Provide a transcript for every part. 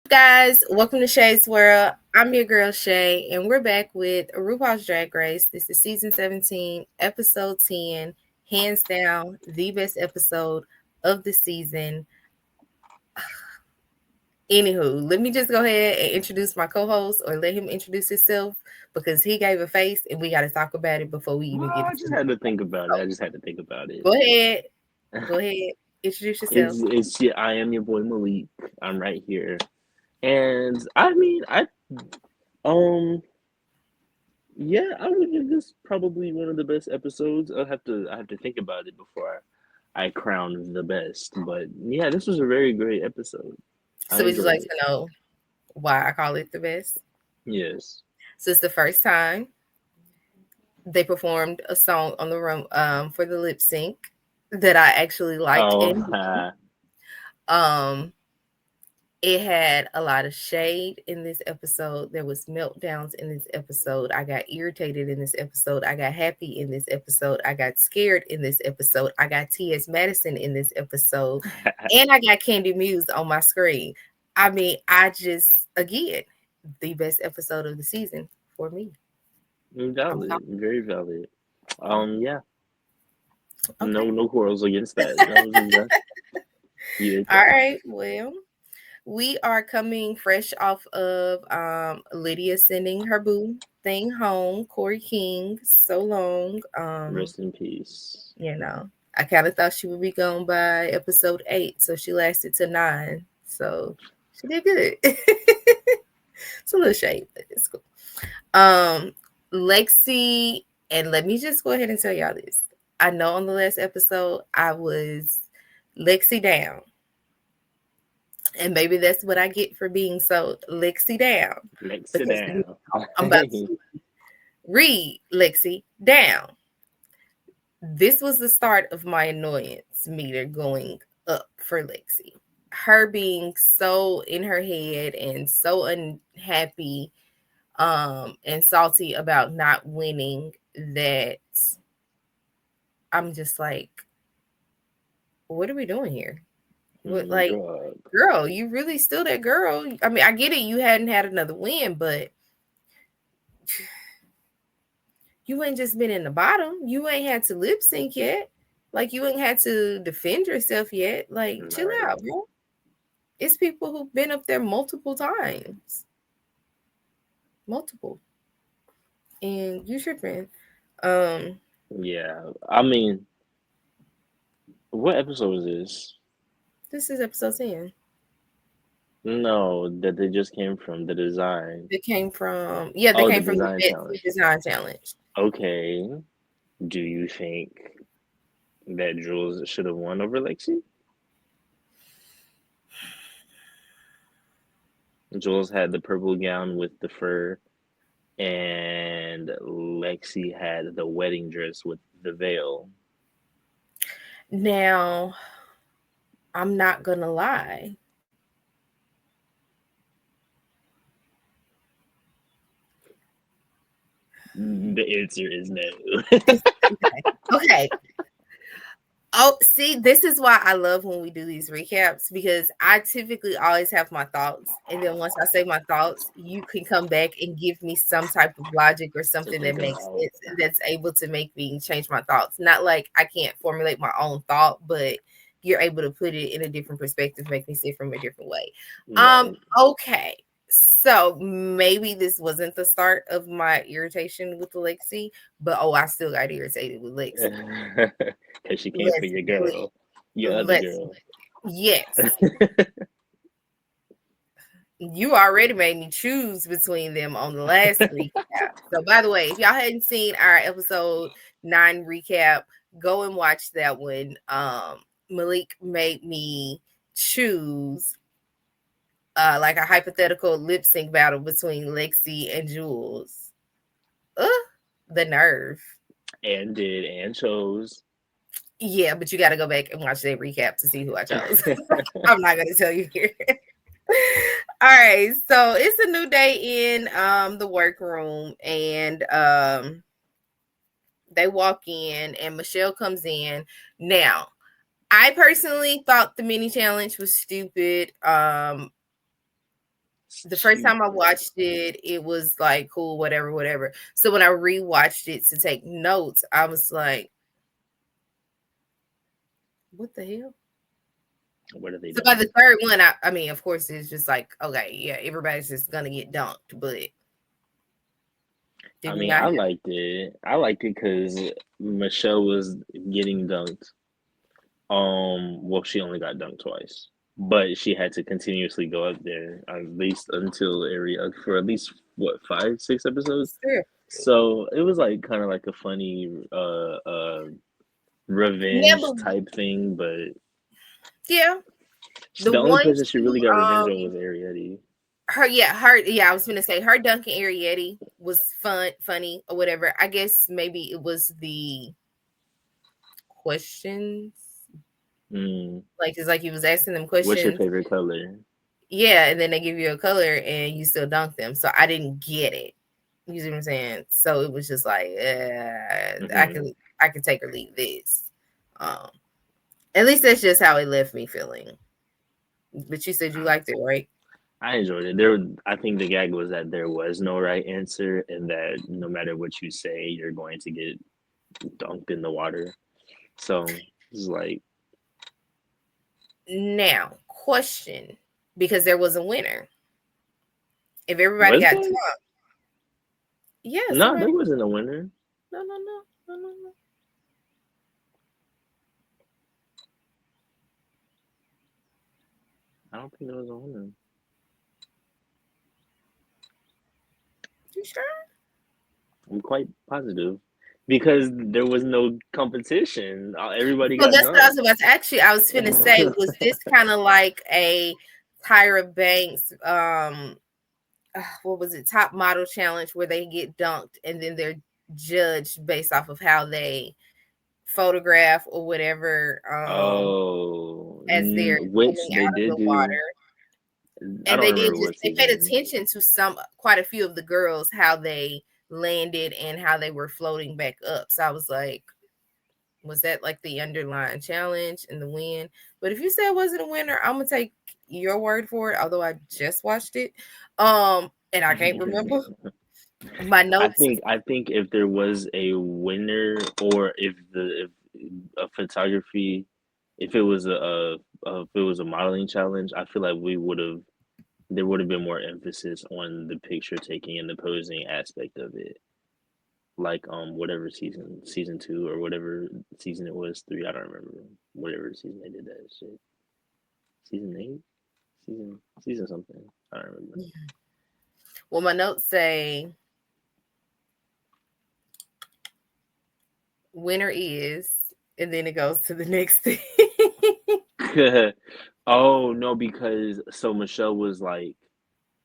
Guys, welcome to Shay's World. I'm your girl Shay, and we're back with RuPaul's Drag Race. This is season 17, episode 10, hands down the best episode of the season. Anywho, let me just go ahead and introduce my co-host, or let him introduce himself because he gave a face, and we got to talk about it before we even get. I just had to think about it. I just had to think about it. Go ahead, go ahead, introduce yourself. It's yeah, I am your boy Malik. I'm right here, and I mean, um yeah, I would give this probably one of the best episodes. I have to think about it before I crown the best. But yeah, this was a very great episode. I So, would you enjoyed like it. to know why I call it the best? Yes. So, it's the first time they performed a song on the room for the lip sync that I actually liked Oh, and um it had a lot of shade in this episode. There was meltdowns in this episode. I got irritated in this episode. I got happy in this episode. I got scared in this episode. I got T.S. Madison in this episode. And I got Candy Muse on my screen. I mean, I just again the best episode of the season for me. I'm valid, very valid. Yeah, okay. no quarrels against that. That was exactly you did All that. right. Well, we are coming fresh off of Lydia sending her boo thing home. Corey King, so long. Rest in peace. You know, I kind of thought she would be gone by episode 8, so she lasted to 9. So she did good. It's a little shade, but it's cool. Um, Lexi, and let me just go ahead and tell y'all this. I know on the last episode I was Lexi down. And maybe that's what I get for being so Lexi down. Let's sit Because down. I'm about to read Lexi down. This was the start of my annoyance meter going up for Lexi. Her being so in her head and so unhappy and salty about not winning that I'm just like, what are we doing here? What, like, God. girl, you really still that girl. I mean, I get it, you hadn't had another win, but you ain't just been in the bottom. You ain't had to lip sync yet. Like, you ain't had to defend yourself yet. Like, chill Right. out, bro. It's people who've been up there multiple times. Multiple. And you tripping. Um, Yeah. I mean, what episode is this? this is episode 10. No, that they just came from the design. They came from they Oh, the came from the design Betsy challenge. Design Challenge. Okay. Do you think that Jules should have won over Lexi? Jules had the purple gown with the fur, and Lexi had the wedding dress with the veil. Now, I'm not gonna lie. The answer is no. It's okay. Okay. Oh, see, this is why I love when we do these recaps because I typically always have my thoughts. And then once I say my thoughts, you can come back and give me some type of logic or To something that think makes about. sense and that's able to make me change my thoughts. Not like I can't formulate my own thought, but you're able to put it in a different perspective, make me see it from a different way. Right. Okay. So maybe this wasn't the start of my irritation with Lexi, but I still got irritated with Lexi. Because she came for Let's your really girl, your other let's girl. yes. You already made me choose between them on the last recap. So by the way, if y'all hadn't seen our episode 9 recap, go and watch that one. Malik made me choose like a hypothetical lip sync battle between Lexi and Jules. Ugh, the nerve. And chose. Yeah, but you got to go back and watch that recap to see who I chose. I'm not going to tell you here. All right, so it's a new day in the workroom, and they walk in, and Michelle comes in. Now, I personally thought the mini challenge was stupid. The first time I Stupid. watched it, it was like cool, whatever, whatever. So when I rewatched it to take notes, I was like, what the hell? What are they So by doing? the third one, I mean, of course, it's just like, okay, yeah, everybody's just gonna get dunked, but I did we mean, not I have liked it. I liked it because Michelle was getting dunked. Well, she only got dunked twice, but she had to continuously go up there at least until area for at least what 5, 6 episodes. sure. So it was like kind of like a funny Yeah, revenge but type thing, but yeah, the the only one person she to really got revenge on was Ariette. her, I was gonna say her dunking Arietti was funny or whatever. I guess maybe it was the questions. Mm. Like it's like he was asking them What's your questions. favorite color? Yeah, and then they give you a color and you still dunk them. So I didn't get it. You see what I'm saying? So it was just like, Hmm. I can take or leave this. Um, at least that's just how it left me feeling. But you said you liked it, right? I enjoyed it. I think the gag was that there was no right answer, and that no matter what you say, you're going to get dunked in the water. So it's like, Now, question, because there was a winner. If everybody was got there? dunked, yeah, No, there somebody. wasn't a winner. No, no, no, no, no, no. I don't think there was a winner. You sure? I'm quite positive because there was no competition. Everybody So got that's what I was dunked. about to ask you. I was finna say, was this kind of like a Tyra Banks, what was it, top model challenge where they get dunked and then they're judged based off of how they photograph or whatever, Oh, as they're which coming they out of did the do. water. I And don't they did remember just what they paid season. attention to some quite a few of the girls, how they landed and how they were floating back up. So I was like, was that like the underlying challenge and the win? But if you say it wasn't a winner, I'm gonna take your word for it, although I just watched it. And I can't remember my notes. I think if there was a winner, or if a photography, if it was if it was a modeling challenge, I feel like we would have there would have been more emphasis on the picture taking and the posing aspect of it. Like whatever season 2 or whatever season it was, 3, I don't remember. Whatever season they did that shit. Season 8? Season something. I don't remember. Well, my notes say winner is, and then it goes to the next thing. Oh no, because so Michelle was like,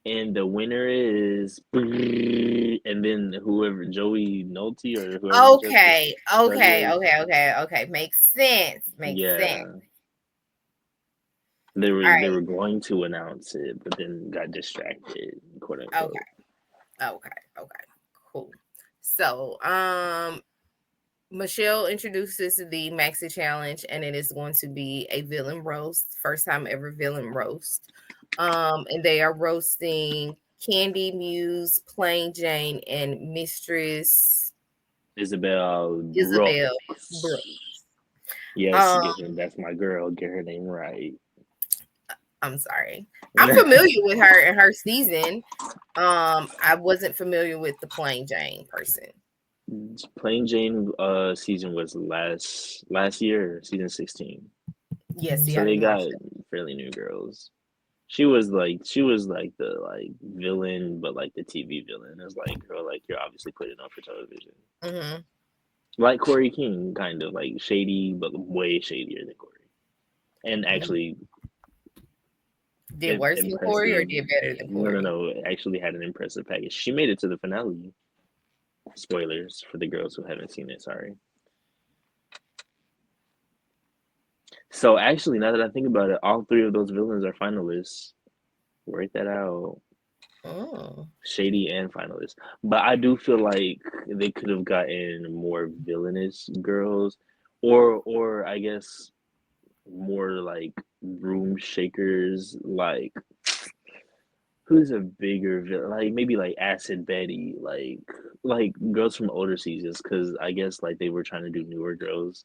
and the winner is, and then whoever Joey Nolte or whoever Jessica Okay, Park okay, was, okay, okay, okay. Makes sense. Makes sense. yeah, All they right. were going to announce it, but then got distracted, quote unquote. Okay. Okay. Okay. Cool. So, Michelle introduces the Maxi Challenge, and it is going to be a villain roast, first time ever villain roast. And they are roasting Candy, Muse, Plain Jane, and Mistress Isabel Isabel Brooke. Brooks. Yes, Um, that's my girl. Get her name right. I'm sorry. I'm familiar with her and her season. I wasn't familiar with the Plain Jane person. Plain Jane season was last year, season 16. Yes, see, So I they didn't watch got it. fairly new girls. She was like the like villain, but like the TV villain. It's like, girl, like you're obviously putting on for television. Mm-hmm. Like Corey King, kind of like shady, but way shadier than Corey. And actually Did worse than Corey or impressive. did better than No, no, Corey? no. Actually had an impressive package. She made it to the finale. Spoilers for the girls who haven't seen it. Sorry. So actually, now that I think about it, all three of those villains are finalists. Work that out. Oh. Shady and finalists. But I do feel like they could have gotten more villainous girls, or I guess more like room shakers. Like who's a bigger villain? Like maybe like Acid Betty, like girls from older seasons, because I guess like they were trying to do newer girls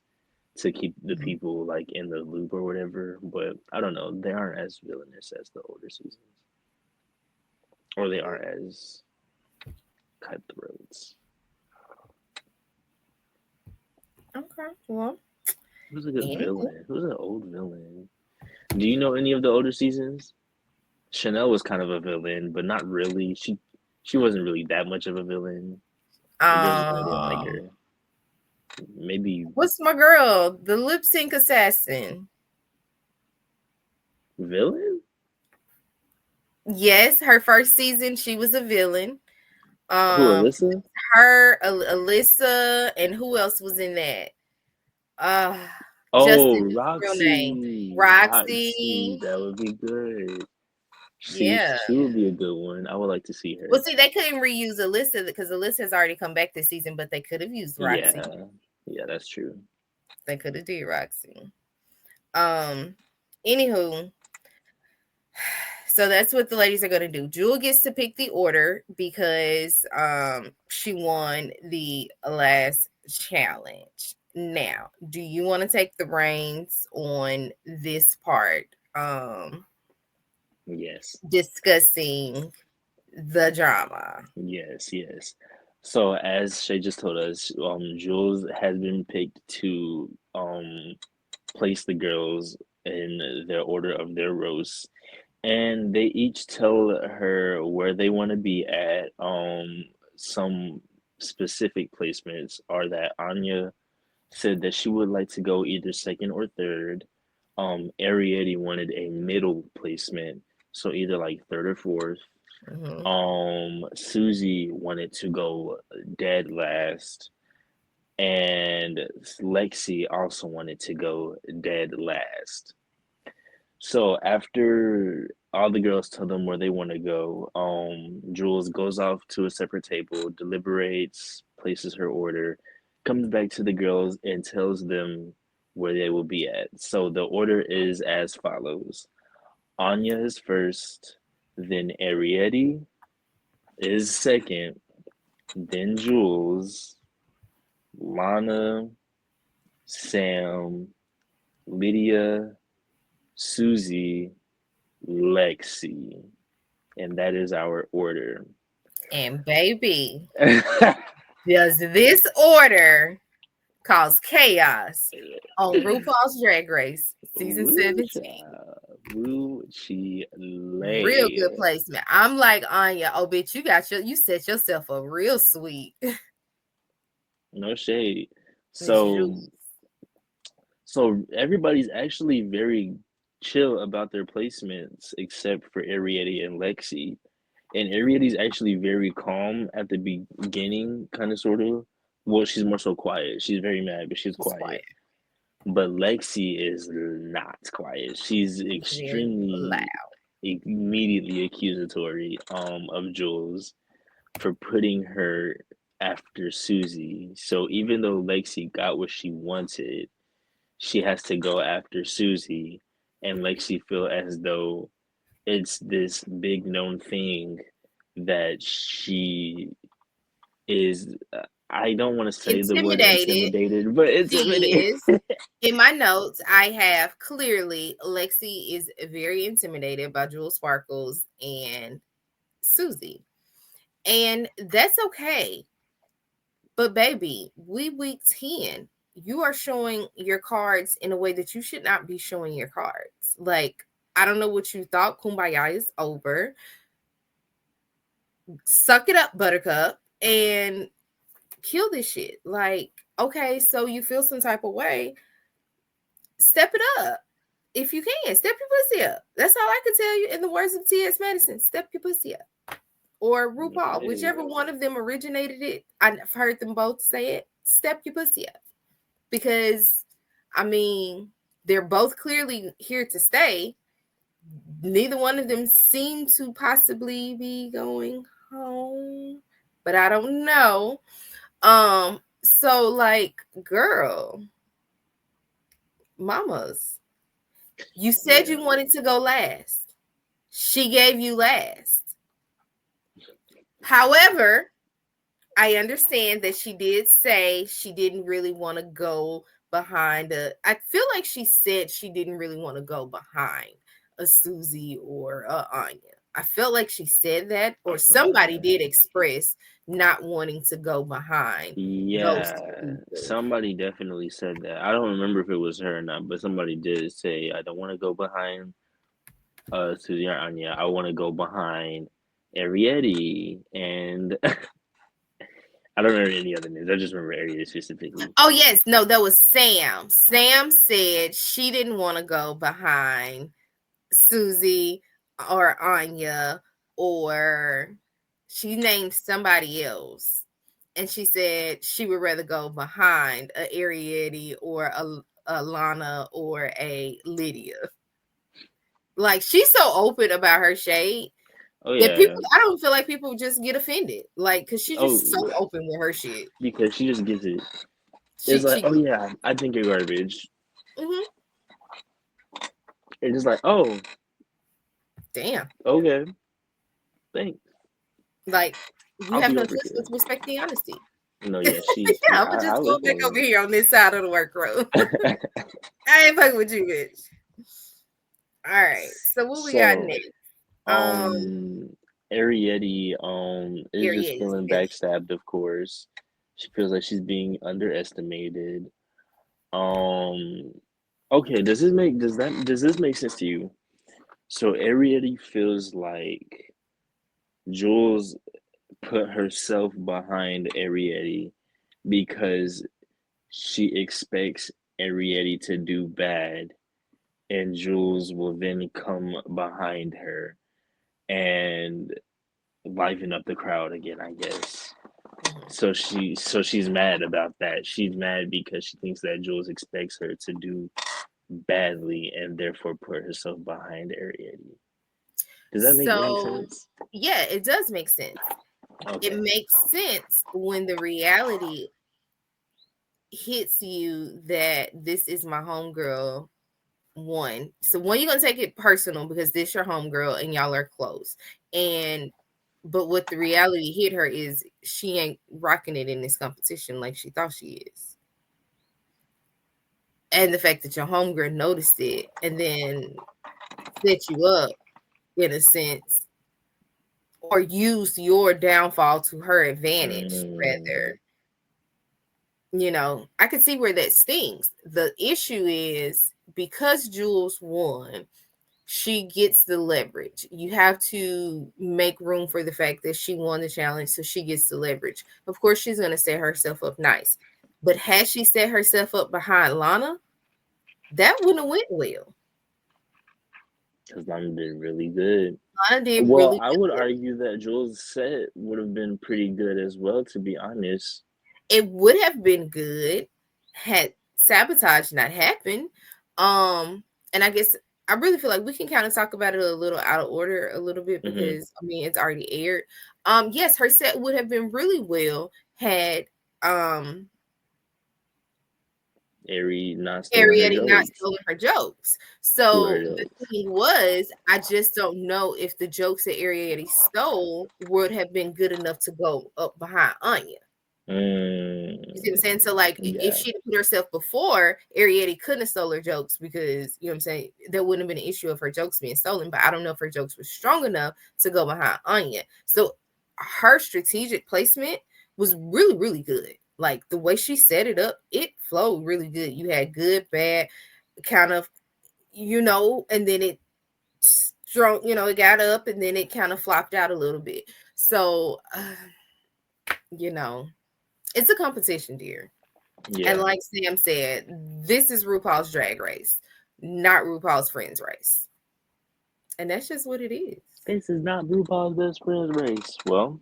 to keep the Mhm. people like in the loop or whatever. But I don't know, they aren't as villainous as the older seasons, or they aren't as cutthroats. Okay, well, Who's a good anywho. villain? Who's an old villain? Do you know any of the older seasons? Chanel was kind of a villain, but not really. She wasn't really that much of a villain. The girls just kind of didn't like Um, her. Maybe what's my girl? The lip sync assassin. villain? Yes, her first season, she was a villain. Who, Um, Alyssa? her, Alyssa, and who else was in that? Uh, Oh, Justin is his real name. Roxy. Roxy. Roxy. That would be good. Yeah. She would be a good one. I would like to see Well, her. see, they couldn't reuse Alyssa because Alyssa has already come back this season, but they could have used Roxy. Yeah. Yeah, that's true. They could have did Roxy. Um, Anywho, so that's what the ladies are gonna do. Jewel gets to pick the order because she won the last challenge. Now, do you want to take the reins on this part? Yes. Discussing the drama. Yes. So as Shay just told us, Jules has been picked to place the girls in their order of their roast, and they each tell her where they want to be at. Some specific placements are that Anya said that she would like to go either second or third. Ariete wanted a middle placement, so either like third or fourth. Mhm. Susie wanted to go dead last, and Lexi also wanted to go dead last. So after all the girls tell them where they want to go, Jules goes off to a separate table, deliberates, places her order, comes back to the girls and tells them where they will be at. So the order is as follows. Anya is first, then Ariete is second, then Jules, Lana, Sam, Lydia, Susie, Lexi, and that is our order. And baby, does this order cause chaos on RuPaul's Drag Race season Woo 17? child. Woo chi Real lay. good placement. I'm like Anya. Oh, bitch, you set yourself up real sweet. No shade. So Juice. so everybody's actually very chill about their placements except for Ariete and Lexi. And Ariete's actually very calm at the beginning, kind of sort of. Well, she's more so quiet. She's very mad, but she's She's quiet. quiet. But Lexi is not quiet. She's She's very loud. extremely immediately accusatory of Jules for putting her after Susie. So even though Lexi got what she wanted, she has to go after Susie, and Lexi feel as though it's this big known thing that she is. I don't want to say the word Intimidated. intimidated, but She intimidated. is. In my notes, I have clearly Lexi is very intimidated by Jewel Sparkles and Susie. And that's okay. But baby, we week 10. You are showing your cards in a way that you should not be showing your cards. Like, I don't know what you thought. Kumbaya is over. Suck it up, Buttercup, and kill this shit. Like, okay, so you feel some type of way. Step it up. If you can, step your pussy up. That's all I can tell you in the words of T.S. Madison. Step your pussy up. Or RuPaul, Okay. whichever one of them originated it. I've heard them both say it. Step your pussy up. Because, I mean, they're both clearly here to stay. Neither one of them seem to possibly be going home, but I don't know. So like, girl, mamas, you said Yeah. you wanted to go last. She gave you last. However, I understand that she did say she didn't really want to go behind I feel like she said she didn't really want to go behind a Susie or a Anya. I felt like she said that, or somebody did express not wanting to go behind those Yeah, two people. somebody definitely said that. I don't remember if it was her or not, but somebody did say, I don't want to go behind Susie or Anya. I want to go behind Ariete. And I don't remember any other names. I just remember Ariete specifically. Oh yes, no, that was Sam. Sam said she didn't want to go behind Susie or Anya, or she named somebody else. And she said she would rather go behind a Ariete or a Lana or a Lydia. Like, she's so open about her shade Oh, that yeah. people, I don't feel like people just get offended. Like, because she's Oh, just so open with her shit. because she just gets it. It's She, like, she, oh, yeah, I think you're garbage. mm-hmm. It's just like, oh, Damn. okay, thanks. Like, you I'll have be no over choice but here. to respect the honesty. No, yeah, Yeah, I'm gonna I just go live back for over here on this side of the work road. it. I ain't fucking with you, bitch. All right. So what we got So, next? um, Ariete, is just Areas. feeling backstabbed, of course. She feels like she's being underestimated. Um, okay, does this make sense to you? So Ariete feels like Jules put herself behind Ariete because she expects Ariete to do bad, and Jules will then come behind her and liven up the crowd again, I guess. Mhm. So she's mad about that. She's mad because she thinks that Jules expects her to do badly and therefore put herself behind Ariete. Does that make any So sense? yeah, it does make sense. It Okay. makes sense when the reality hits you that this is my homegirl. One, so one, you're gonna take it personal because this your homegirl and y'all are close. And but what the reality hit her is she ain't rocking it in this competition like she thought she is. And the fact that your homegirl noticed it and then set you up in a sense, or used your downfall to her advantage, Mm, rather, I could see where that stings. The issue is because Jules won, she gets the leverage. You have to make room for the fact that she won the challenge, so she gets the leverage. Of course, she's going to set herself up nice. But had she set herself up behind Lana, that wouldn't have went well. because Lana did really good. Lana did Well, really I would good. argue that Jules' set would have been pretty good as well, to be honest. It would have been good had sabotage not happened. And I guess I really feel like we can kind of talk about it a little out of order a little bit Mm-hmm. because I mean it's already aired. Yes, her set would have been really well had um Ari not stealing her Ariette not jokes. stolen her jokes. Stole her So the jokes. thing was, I just don't know if the jokes that Ariette stole would have been good enough to go up behind Anya. You see what I'm saying? So, like, if Yeah. she put herself before, Ariete couldn't have stole her jokes because, you know what I'm saying, there wouldn't have been an issue of her jokes being stolen. But I don't know if her jokes were strong enough to go behind Anya. So, her strategic placement was really, really good. Like, the way she set it up, it flowed really good. You had good, bad, kind of, and then it strong, it got up and then it kind of flopped out a little bit. So, you know, it's a competition, dear. And Yeah. like Sam said, this is RuPaul's Drag Race, not RuPaul's Friends Race. And that's just what it is. This is not RuPaul's best friend's race. Well,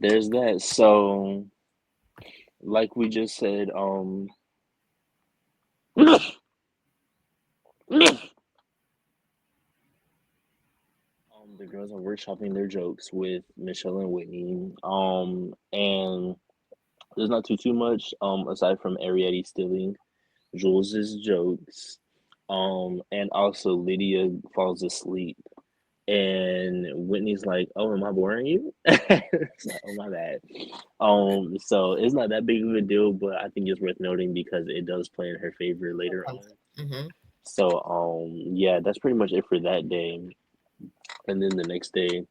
there's that. So, like we just said, the girls are workshopping their jokes with Michelle and Whitney. And there's not too much aside from Ariete stealing Jules's jokes. And also Lydia falls asleep And Whitney's like, "Oh, am I boring you?" It's like, "Oh, my bad." So it's not that big of a deal, but I think it's worth noting because it does play in her favor later on. Mm-hmm. So, yeah, that's pretty much it for that day. And then the next day,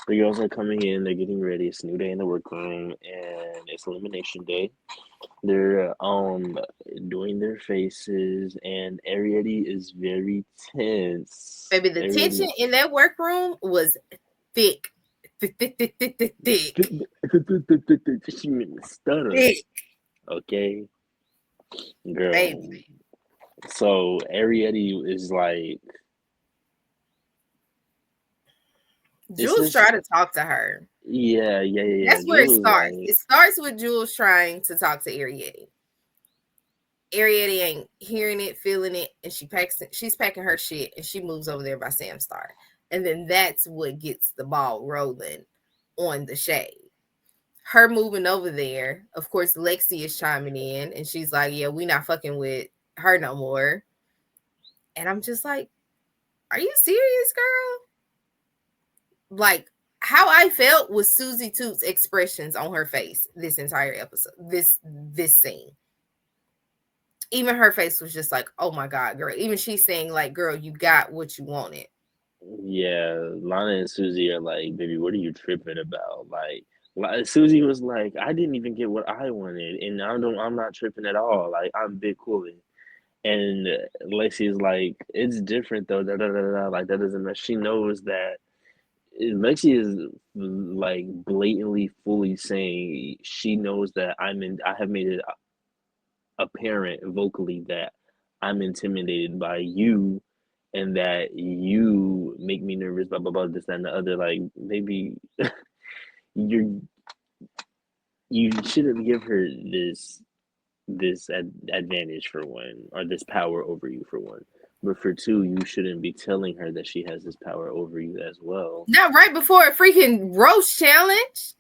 the girls are coming in, they're getting ready. It's a new day in the workroom, and it's elimination day. They're doing their faces, and Ariete is very tense. Baby, the tension Ariete, in that workroom was thick. Thick, thick, thick, thick, thick, thick. she made me stutter. Thick, Okay, girl. baby. So Ariete is like, it's Jules this. tried to talk to her. Yeah. That's where it Jules was starts. like, It starts with Jules trying to talk to Ariete. Ariete ain't hearing it, feeling it, and she's packing her shit and she moves over there by Sam Star. And then that's what gets the ball rolling on the shade. Her moving over there, of course, Lexi is chiming in and she's like, "Yeah, we not fucking with her no more." And I'm just like, "Are you serious, girl?" Like, how I felt was Susie Toots' expressions on her face this entire episode, this scene. Even her face was just like, "Oh my god, girl." Even she's saying, like, "Girl, you got what you wanted." yeah, Lana and Susie are like, "Baby, what are you tripping about?" Susie was like, "I didn't even get what I wanted, and I'm not tripping at all. Like, I'm big coolin'." And Lexi is like, "It's different though. Da da da da. Like that doesn't matter." She knows that Lexi is like blatantly, fully saying she knows that I have made it apparent vocally that I'm intimidated by you and that you make me nervous, blah blah blah, this that, and the other. Like maybe you're you shouldn't give her this advantage for one, or this power over you for one. But for two, you shouldn't be telling her that she has this power over you as well. Not right before a freaking roast challenge.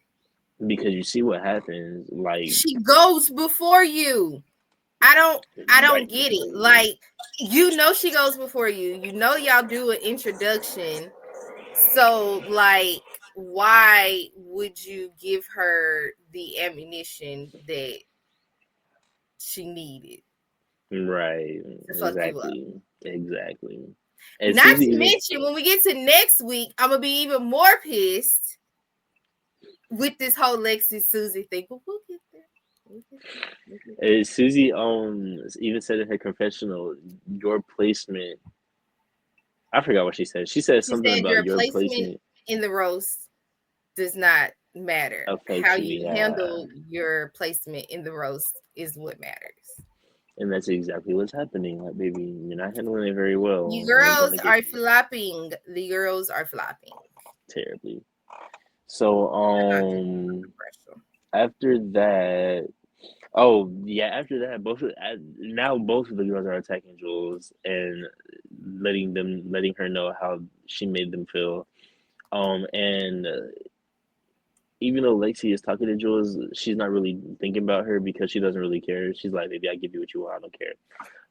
Because you see what happens, like She goes before you. I don't right get it. before you. Like, she goes before you. Y'all do an introduction. So, like, why would you give her the ammunition that she needed Right, to fuck you up? exactly. And Not Susie to even mention, when we get to next week, I'm gonna be even more pissed with this whole Lexi Susie thing. But we'll get there. We'll get there. We'll get there. Susie even said in her confessional, your placement. I forgot what she said. She said She something said about your your placement placement in the roast does not matter. How affects you. you Yeah, handle your placement in the roast is what matters. and that's exactly what's happening. Like, baby, you're not handling it very You well, and we're girls gonna get are flopping. The girls are flopping. terribly. So, They're not doing commercial. after that, oh yeah, after that, now both of the girls are attacking Jules and letting her know how she made them feel. And even though Lexi is talking to Jules, she's not really thinking about her because she doesn't really care. She's like, "Maybe I give you what you want. I don't care."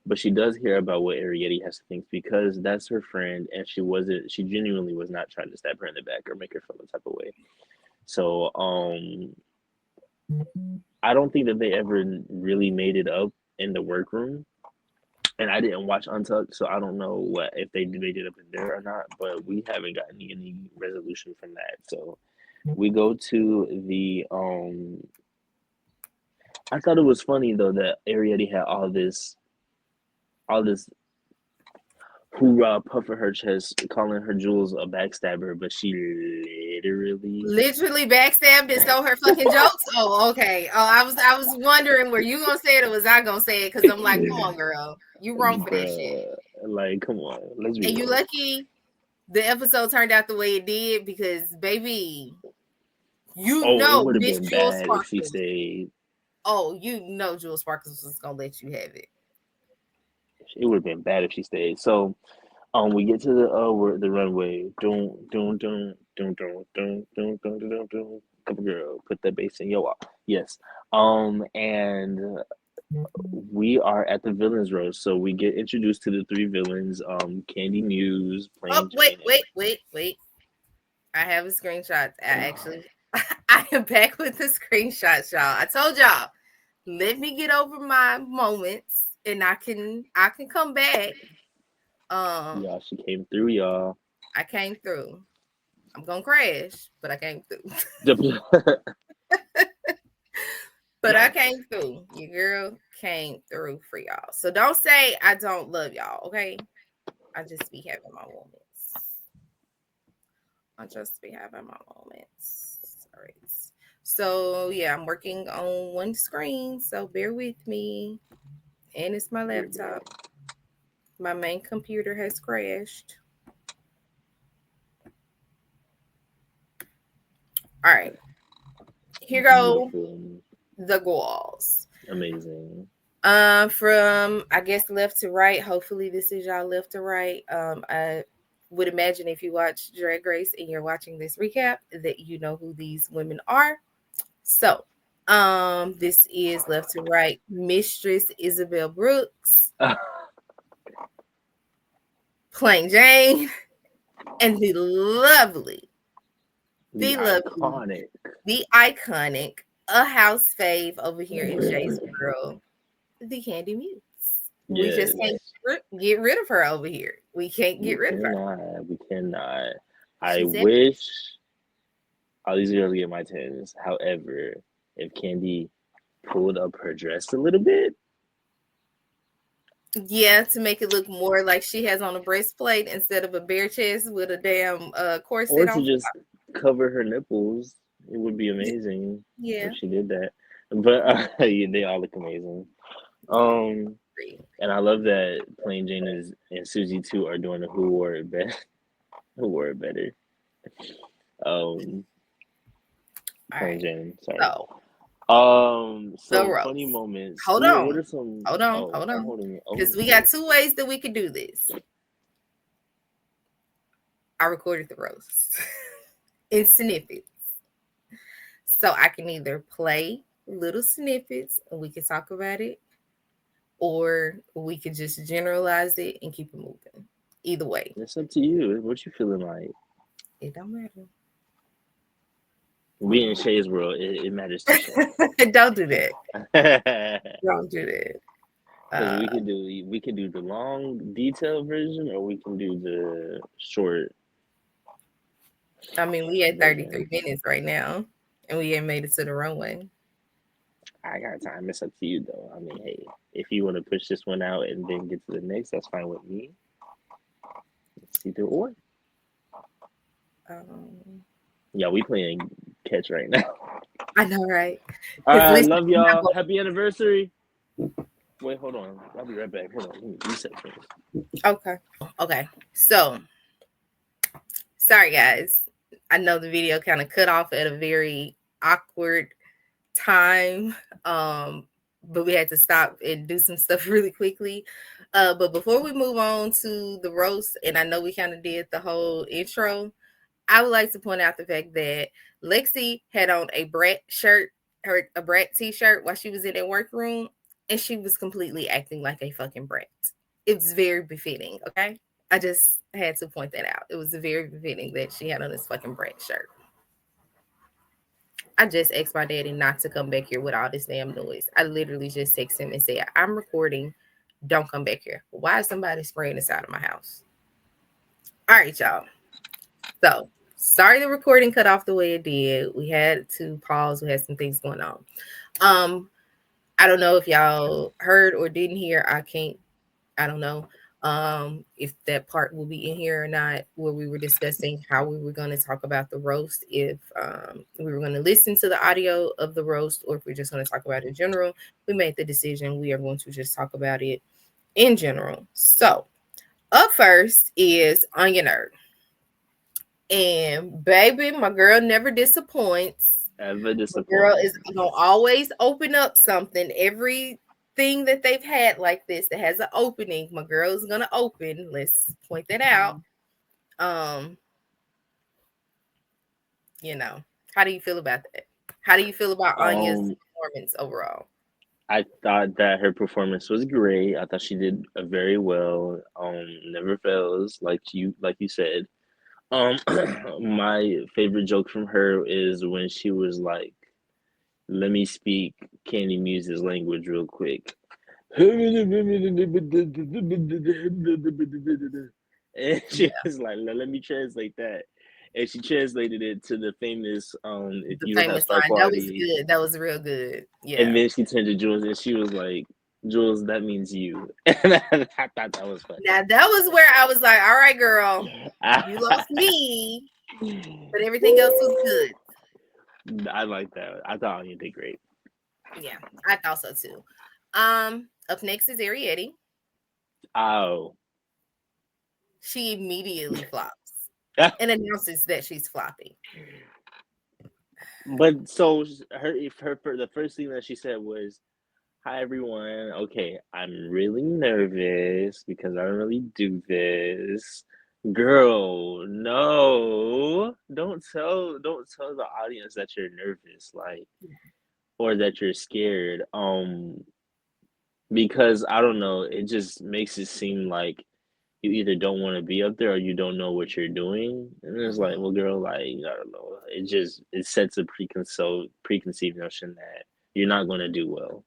But she does hear about what Ariete has to think because that's her friend, and she genuinely was not trying to stab her in the back or make her feel the type of way. So, I don't think that they ever really made it up in the workroom. And I didn't watch Untucked, so I don't know what if they made it up in there or not. But we haven't gotten any resolution from that. So we go to the I thought it was funny though that Ariete had all this hoorah puff in her chest, calling her Jules a backstabber, but she literally Literally backstabbed and stole her fucking jokes. Oh, okay. Oh, I was wondering, were you gonna say it or was I gonna say it? Because I'm like, come on, girl, you wrong for that shit. bruh, like come on, let's be And you real. lucky the episode turned out the way it did because, baby, Oh, it would have Miss been Jewel bad if she Sparkles. stayed. Oh, Jewel Sparkles was gonna let you have it. It would have been bad if she stayed. So we get to the runway. Couple girl, put that bass in your wall. Yes. And we are at the villains roast, so we get introduced to the three villains. Candy Muse, Oh, Plain wait, Jane, and wait, wait, wait. I have a screenshot. I am back with the screenshots, y'all. I told y'all, let me get over my moments, and I can come back. y'all. She came through, y'all. I came through. I'm gonna crash, but I came through. But I came through. Your girl came through for y'all. So don't say I don't love y'all, okay? I just be having my moments. I just be having my moments. All right. So yeah, I'm working on one screen, so bear with me. And it's my laptop. My main computer has crashed. All right. Here go Beautiful. the goals. Amazing. From I guess left to right. Hopefully this is y'all left to right. I would imagine if you watch Drag Race and you're watching this recap that you know who these women are. So, this is left to right. Mistress Isabel Brooks, Plain Jane, and The the lovely, iconic. the iconic, a house fave over here in Shay's World, the Candy Muse. We Yes. just can't get rid of her over here. We can't We get rid of her. cannot. We cannot. I She's it. wish all these girls get my tens. However, if Candy pulled up her dress a little bit, Yeah, to make it look more like she has on a breastplate instead of a bare chest with a damn or corset to on. just cover her nipples, it would be amazing Yeah. if she did that. But yeah, they all look amazing. Um, and I love that Plain Jane is and Susie too are doing a who wore it better. Who wore it better? Um, All Plain right. Jane. Sorry. So the So roast. funny moments. Hold What on. are some? Hold on. Oh, Hold I'm on. holding it. Oh, Because we got two ways that we could do this. I recorded the roast in snippets. So I can either play little snippets and we can talk about it, or we could just generalize it and keep it moving. Either way, it's up to you. What you feeling like? it don't matter. We in Shay's world. It matters to Shay. Don't do that. Because Don't do that. we can do the long detailed version, or we can do the short I mean, we at version. 33 minutes right now, and we ain't made it to the runway. I got time. It's up to you, though. I mean, hey, if you want to push this one out and then get to the next, that's fine with me. It's either or. Um, Yeah, we playing catch right now. I know, right? All Because right, listen, love y'all. Happy anniversary. Wait, hold on. I'll be right back. Hold on. Let me reset first. okay. So, sorry guys. I know the video kind of cut off at a very awkward time. But we had to stop and do some stuff really quickly. But before we move on to the roast, and I know we kind of did the whole intro, I would like to point out the fact that Lexi had on a Brat shirt, a Brat t-shirt while she was in that workroom, and she was completely acting like a fucking brat. It was very befitting, okay? I just had to point that out. It was very befitting that she had on this fucking Brat shirt. I just asked my daddy not to come back here with all this damn noise. I literally just texted him and said, I'm recording. Don't come back here. Why is somebody spraying this out of my house? All right, y'all. So sorry the recording cut off the way it did. We had to pause. We had some things going on. I don't know if y'all heard or didn't hear. I don't know if that part will be in here or not, where we were discussing how we were going to talk about the roast, if we were going to listen to the audio of the roast, or if we're just going to talk about it in general. We made the decision we are going to just talk about it in general. So up first is Onion Earth. And baby, my girl never disappoints. Ever My girl disappointed. is gonna always open up something. Everything that they've had like this that has an opening, my girl is gonna open. Let's point that out. Um, how do you feel about that? How do you feel about Anya's Um, performance overall? I thought that her performance was great. I thought she did very well. Never fails, like you said. Um, my favorite joke from her is when she was like, "Let me speak Candy Muse's language real quick." And she Yeah, was like, let me translate that. And she translated it to the famous if the you don't have famous star line. That was quality. good. That was real good. And Yeah. then she turned to Jules and she was like, Jules, that means you. And I thought that was funny. Now that was where I was like, all right, girl, I, you lost me, but everything else was good. I like that. I thought you did great. Yeah, I thought so too. Up next is Arietti. Oh. She immediately flops and announces that she's flopping. But so the first thing that she said was, "Hi everyone. Okay, I'm really nervous because I don't really do this." Girl, no. Don't tell the audience that you're nervous, like, or that you're scared. Because I don't know, it just makes it seem like you either don't want to be up there or you don't know what you're doing. And it's like, Mhm, well, girl, like, I don't know. It sets a preconceived notion that you're not gonna do well.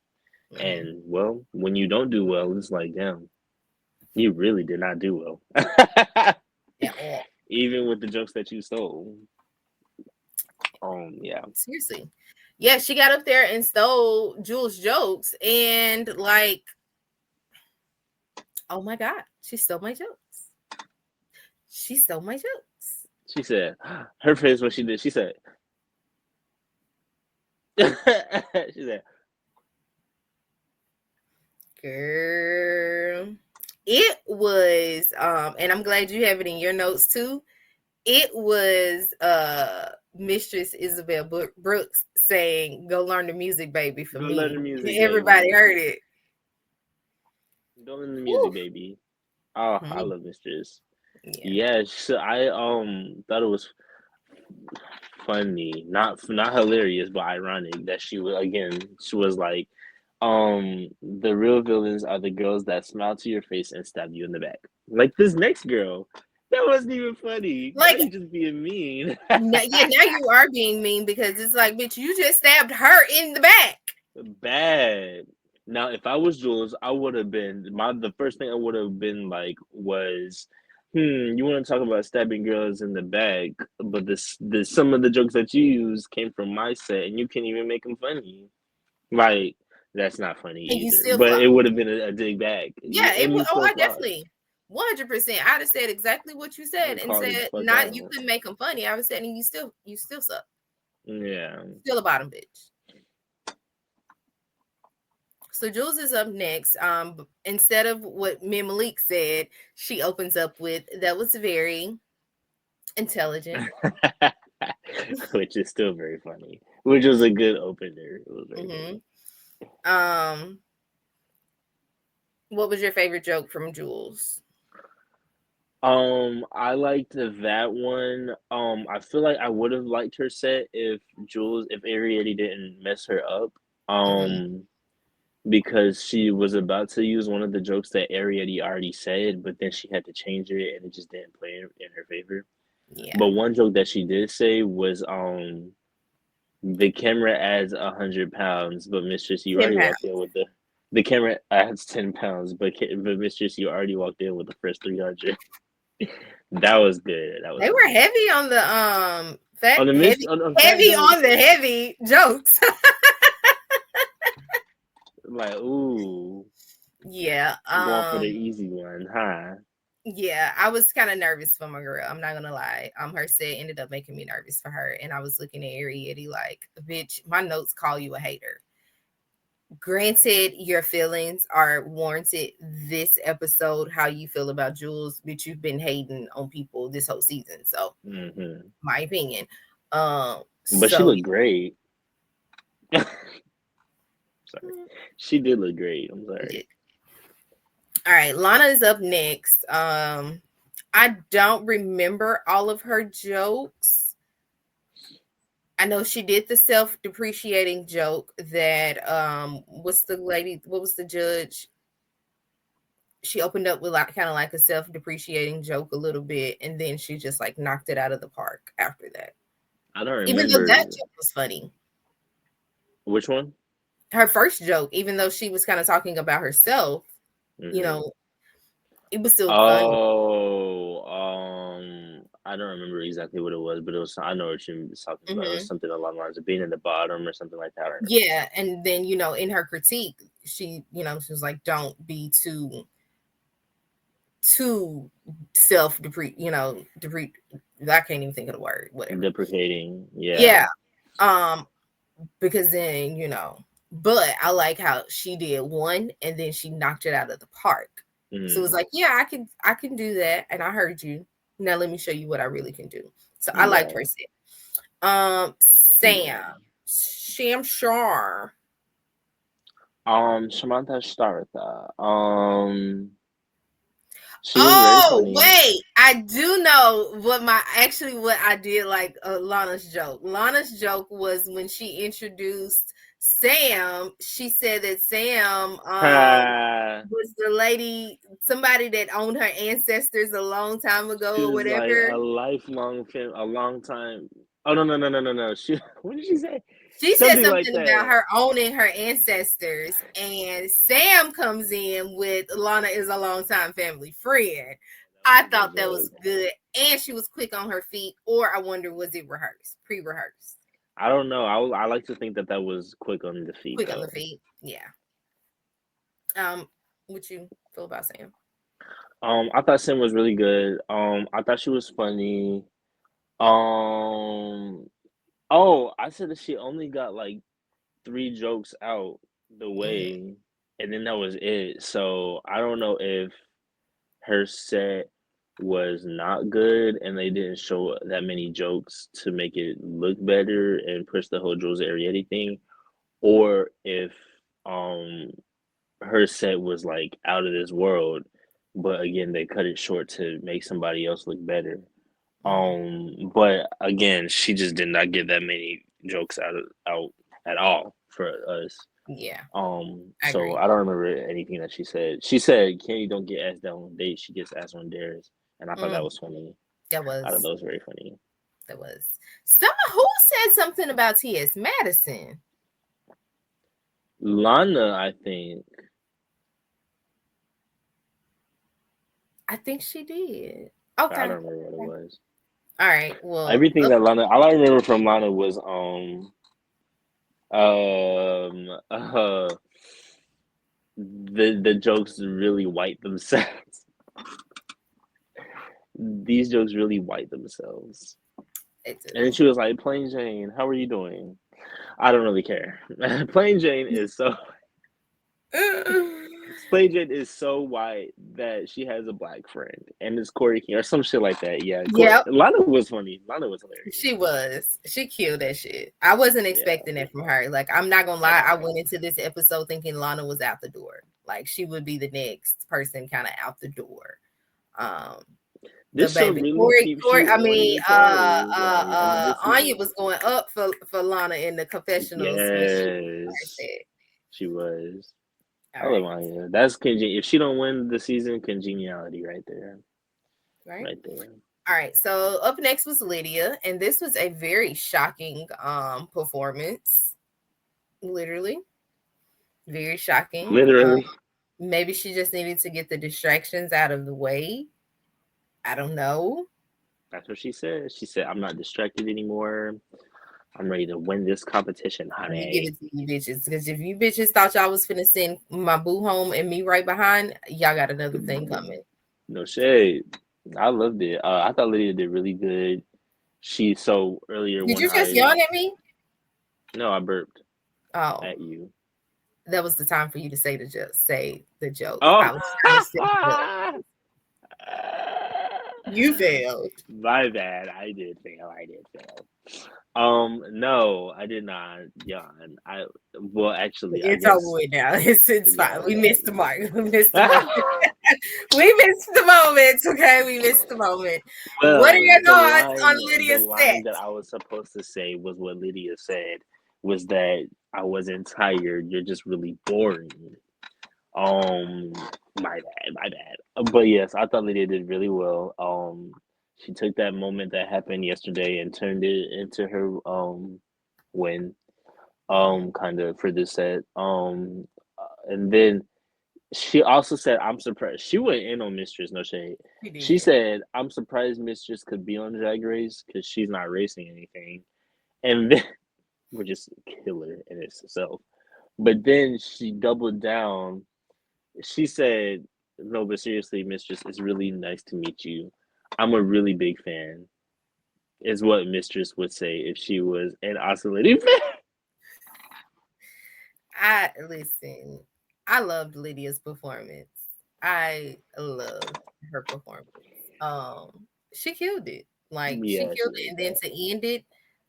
mhm. And well, when you don't do well, it's like, damn, you really did not do well. At all. Even with the jokes that you stole. Yeah. Seriously. Yeah, she got up there and stole Jules' jokes and like, oh my God, she stole my jokes. She stole my jokes. She said, her face what she did, she said, she said, Girl. It was and I'm glad you have it in your notes too. It was Mistress Isabel Brooks saying, "Go learn the music, baby," for go learn the me. music, Everybody baby. heard it. Go learn the music, Whew. baby. Oh, I Mhm. love Mistress. Yeah. Yeah, so I thought it was funny, not hilarious, but ironic that she was like, the real villains are the girls that smile to your face and stab you in the back. Like this next girl, that wasn't even funny. Now Like, you just being mean. yeah, now you are being mean because it's like, bitch, you just stabbed her in the back. Bad. Now, if I was Jules, I would have been the first thing I would have been like was, you want to talk about stabbing girls in the back, but this some of the jokes that you use came from my set, and you can't even make them funny. Like that's not funny And you either. still But flop. it would have been a dig back, Yeah, it and was. you Oh, still I flop. definitely 100%. I'd have said exactly what you said and Called it the said, fuck not you out. couldn't make them funny. I was saying you still suck. Yeah. Still a bottom bitch. So Jules is up next. Instead of what me and Malik said, she opens up with, "That was very intelligent." Which is still very funny. Which was a good opener. It was very Hmm. funny. What was your favorite joke from Jules? I liked that one. I feel like I would have liked her set if Ariette didn't mess her up. Hmm. Um, because she was about to use one of the jokes that Ariette already said, but then she had to change it and it just didn't play in her favor. Yeah, But one joke that she did say was, the camera adds 100 pounds, but Mistress, you 10 already walked pounds. in with the camera adds 10 pounds, but Mistress, you already walked in with the first 300. That was good. That was They were funny. heavy on the fat On the miss on fat heavy jokes, on the heavy jokes. like ooh, Yeah. going for the easy one, huh? Yeah, I was kind of nervous for my girl. I'm not gonna lie. Her set ended up making me nervous for her, and I was looking at Ariette like, bitch, my notes call you a hater. Granted, your feelings are warranted this episode. How you feel about Jules, bitch, you've been hating on people this whole season. So, Hmm. my opinion. But she So looked great. Sorry, she did look great. I'm yeah. sorry. All right, Lana is up next. I don't remember all of her jokes. I know she did the self-depreciating joke that what's the lady, what was the judge? She opened up with like kind of like a self-depreciating joke a little bit, and then she just like knocked it out of the park after that. I don't Even though remember that joke was funny. which one. Her first joke, even though she was kind of talking about herself, you Mm-hmm. know, it was still funny. Oh, I don't remember exactly what it was, but it was. I know what she was talking about. It was Hmm. something along the lines of being in the bottom or something like that. I remember. Yeah, and then in her critique, she was like, "Don't be too self-depre, depre. I can't even think of the word. Whatever. Deprecating, yeah. Yeah, um, because then but I like how she did one, and then she knocked it out of the park. So it was Mm, like, yeah, I can do that, and I heard you. Now let me show you what I really can do. So I liked yeah, her set. yeah. Sam Shar. Samantha Startha. She was very Oh, funny. wait. I do know what I did like Lana's joke. Lana's joke was when she introduced Sam, she said that Sam was the lady, somebody that owned her ancestors a long time She ago or was like whatever. a lifelong fan, a long time. Oh no, no, no, no, no, no. She what did she say? She said Something like something about that. her owning her ancestors, and Sam comes in with Lana is a longtime family friend. That I was a good thought that was joke. good, and she was quick on her feet. Or I wonder, was it rehearsed, pre-rehearsed, I don't know. I like to think that that was quick on the feet quick on the though. feet? Yeah. Um, what you feel about Sam? I thought Sim was really good. I thought she was funny. Um, oh, I said that she only got like three jokes out the Mm-hmm. way, and then that was it. So I don't know if her set was not good and they didn't show that many jokes to make it look better and push the whole Jose Arietti thing, or if um her set was like out of this world, but again they cut it short to make somebody else look better. Mm-hmm. But again, she just did not get that many jokes out at all for us. Yeah, I So agree. I don't remember anything that she said. She said, "Kenny don't get asked down on dates; she gets asked on dares," and I thought that Mm, was funny. that I thought was that was very funny. that was someone who said something about T.S. Madison. Lana, I think I think she did. I Okay. don't remember what it Okay. was. All right. Well, Everything that Lana, all I remember from Lana was the jokes really white themselves. These jokes really white themselves. they And then do. she was like, "Plain Jane, how are you doing?" I don't really care. Plain Jane is so Plain Jane is so white that she has a black friend, and it's Corey King or some shit like that. Yeah, Yep, Lana was funny. Lana was hilarious. she was. She killed that shit. I wasn't Yeah, expecting it from her. Like, I'm not gonna at lie. I all. went into this episode thinking Lana was out the door. Like, she would be the next person kind of out the door. Um, the This show baby really Corey, keeps Corey. you I on mean, your toes on this Anya season. was going up for Lana in the confessionals when she Yes, said, she was. "All I love right, Anya. That's If she don't win the season, congeniality right there, right." right there. All right, so up next was Lydia, and this was a very shocking performance. Literally, very shocking. Literally, Maybe she just needed to get the distractions out of the way. I don't know. that's what she said. She said, "I'm not distracted anymore. I'm ready to win this competition, Let me give honey." it to you bitches. Because if you bitches thought y'all was finna send my boo home and me right behind, y'all got another thing coming. No shade. I loved it. I thought Lydia did really good. She so earlier Did when you just I yawn at me? no, I burped Oh, at you. that was the time for you to say the joke. I Oh, was trying to set it up. You failed. my bad. I did fail. I did fail. No, I did not yawn. Actually, I It's over guess, with now. It's fine. yeah, We yeah, missed the mark. We missed the mark. We missed the moment. Okay, we missed the moment. What are Well, your the thoughts on line, the Lydia's line set? that I was supposed to say was what Lydia said, was that I wasn't tired. You're just really boring. Um, my bad. But yes, I thought Lydia did really well. She took that moment that happened yesterday and turned it into her win. Mhm. Kind of for this set. And then she also said, "I'm surprised." She went in on Mistress, no shade. She She did. said, "I'm surprised Mistress could be on Drag Race because she's not racing anything," and then which is killer in itself. But then she doubled down. She said, "No, but seriously, Mistress, it's really nice to meet you. I'm a really big fan." Is what Mistress would say if she was an oscillating fan. I listen. I loved Lydia's performance. I loved her performance. She killed it. Like she Yeah, she killed it, did and then that. to end it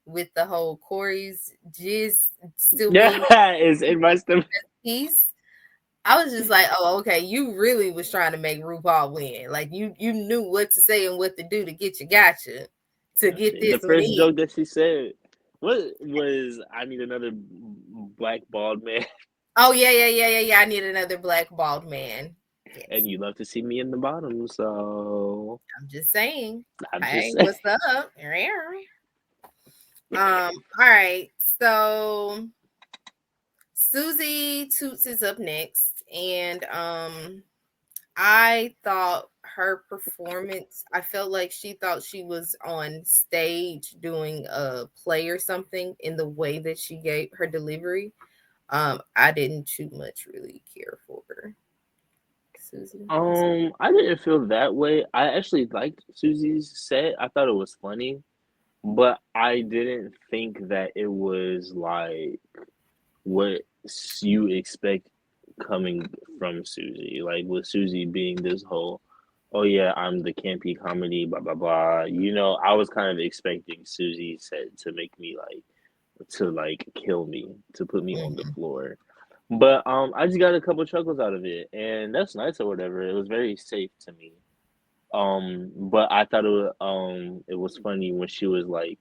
with the whole Corey's jizz still being Yeah, it's in my stomach. piece. I was just like, oh, okay, you really was trying to make RuPaul win. Like you knew what to say and what to do to get you gotcha to get The this one first in. joke that she said, what was, "I need another black bald man," Oh yeah. I need another black bald man. and Yes. you love to see me in the bottom, so I'm just saying. I'm just Hey, saying. what's up? All right. So Susie Toots is up next, and I thought her performance, I felt like she thought she was on stage doing a play or something in the way that she gave her delivery. I didn't too much really care for her. Susie. I didn't feel that way. I actually liked Susie's set. I thought it was funny, but I didn't think that it was like what you expect coming from Susie. Like with Susie being this whole, "Oh yeah, I'm the campy comedy, blah blah blah." I was kind of expecting Susie said to make me like kill me, to put me on the Mhm. floor. But I just got a couple chuckles out of it, and that's nice or whatever. It was very safe to me. But I thought it was funny when she was like,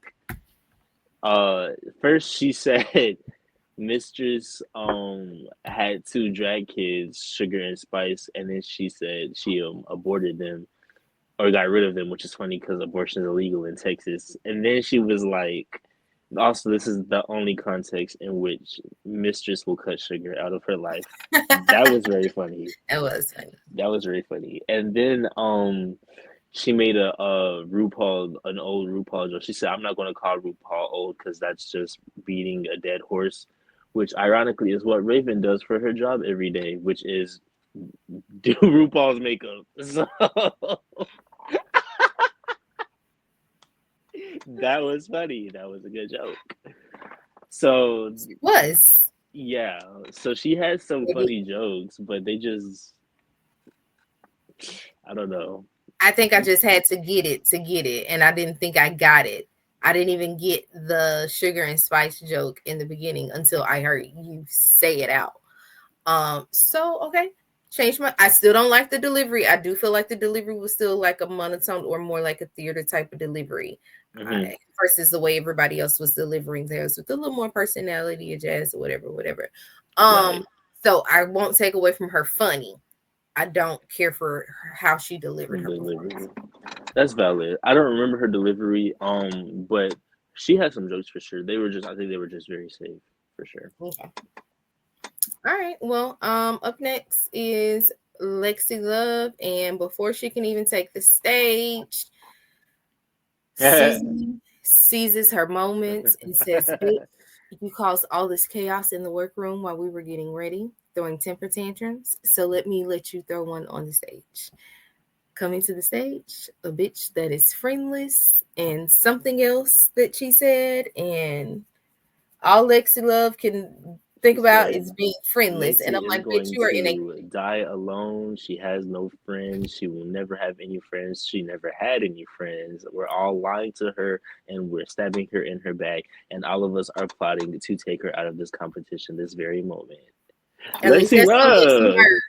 uh, first she said Mistress had two drag kids, Sugar and Spice, and then she said she aborted them or got rid of them, which is funny because abortion is illegal in Texas. And then she was like, also, this is the only context in which Mistress will cut Sugar out of her life. That was very funny. That was funny. That was very funny. And then she made an old RuPaul joke. She said, "I'm not going to call RuPaul old because that's just beating a dead horse," which ironically is what Raven does for her job every day, which is do RuPaul's makeup. So that was funny. That was a good joke. So It was. yeah, so she had some funny jokes, but they just, I don't know. I think I just had to get it, and I didn't think I got it. I didn't even get the sugar and spice joke in the beginning until I heard you say it out. So okay, change my. I still don't like the delivery. I do feel like the delivery was still like a monotone or more like a theater type of delivery, Hmm. versus the way everybody else was delivering theirs with a little more personality or jazz or whatever. Um, Right. so I won't take away from her funny. I don't care for how she delivered her performance. Delivery. That's valid. I don't remember her delivery, but she had some jokes for sure. I think they were just very safe for sure. Okay. All right. Well, up next is Lexi Love, and before she can even take the stage, Susie seizes her moments and says, "Bitch, you caused all this chaos in the workroom while we were getting ready, throwing temper tantrums. So let you throw one on the stage." Coming to the stage, a bitch that is friendless and something else that she said, and all Lexi Love can think She about said is being friendless. And I'm Lexi is like, bitch, going you are in a to die alone. She has no friends. She will never have any friends. She never had any friends. We're all lying to her and we're stabbing her in her back. And all of us are plotting to take her out of this competition this very moment. at least Lexi that's what Lexi Love. heard.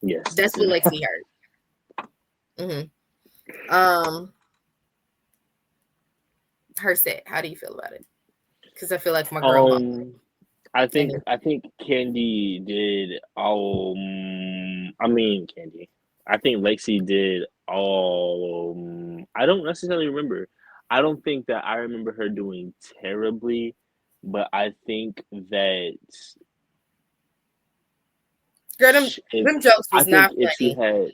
Yes, That's what Lexi heard. Her set. How do you feel about it? Because I feel like my girl mom. I think Candy did all. Candy. I think Lexi did all. I don't necessarily remember. I don't think that I remember her doing terribly, but I think that Girl, them jokes was not if she funny. had,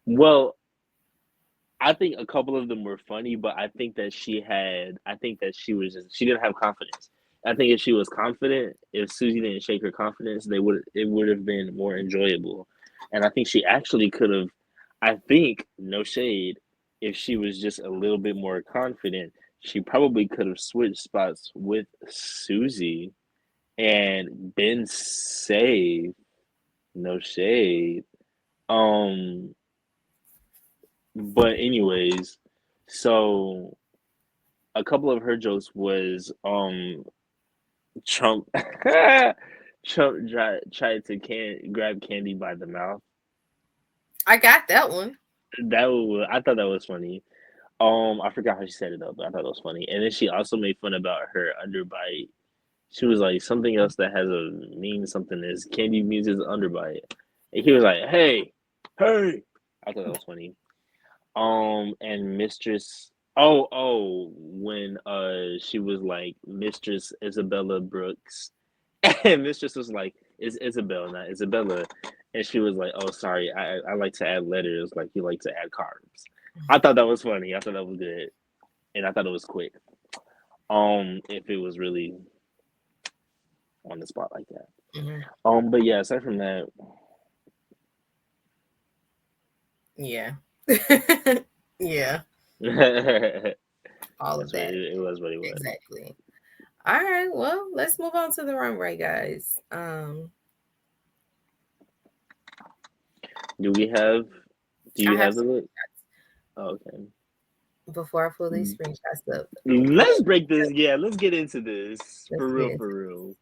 well, I think a couple of them were funny, but I think that she didn't have confidence. I think if she was confident, if Susie didn't shake her confidence, it would have been more enjoyable. And I think she actually could have, I think, no shade, if she was just a little bit more confident, she probably could have switched spots with Susie and been safe. No shade. Um, but anyways, so a couple of her jokes was Trump tried to grab Candy by the mouth. I got that one. I thought that was funny. I forgot how she said it though, but I thought it was funny. And then she also made fun about her underbite. She was like, something else that has a mean something is Candy means his underbite. And he was like, hey. I thought that was funny. And Mistress when she was like Mistress Isabella Brooks, and Mistress was like, it's Isabel, not Isabella. And she was like, oh sorry, I like to add letters like you like to add carbs. I thought that was funny. I thought that was good. And I thought it was quick. If it was really on the spot like that. But yeah, aside from that. Yeah. Yeah. All of that. It was what it was. Exactly. All right. Well, let's move on to the runway, guys. Do you have the look? Oh, okay. Before I pull these screenshots up. Let's break this. Yeah, let's get into this. For real.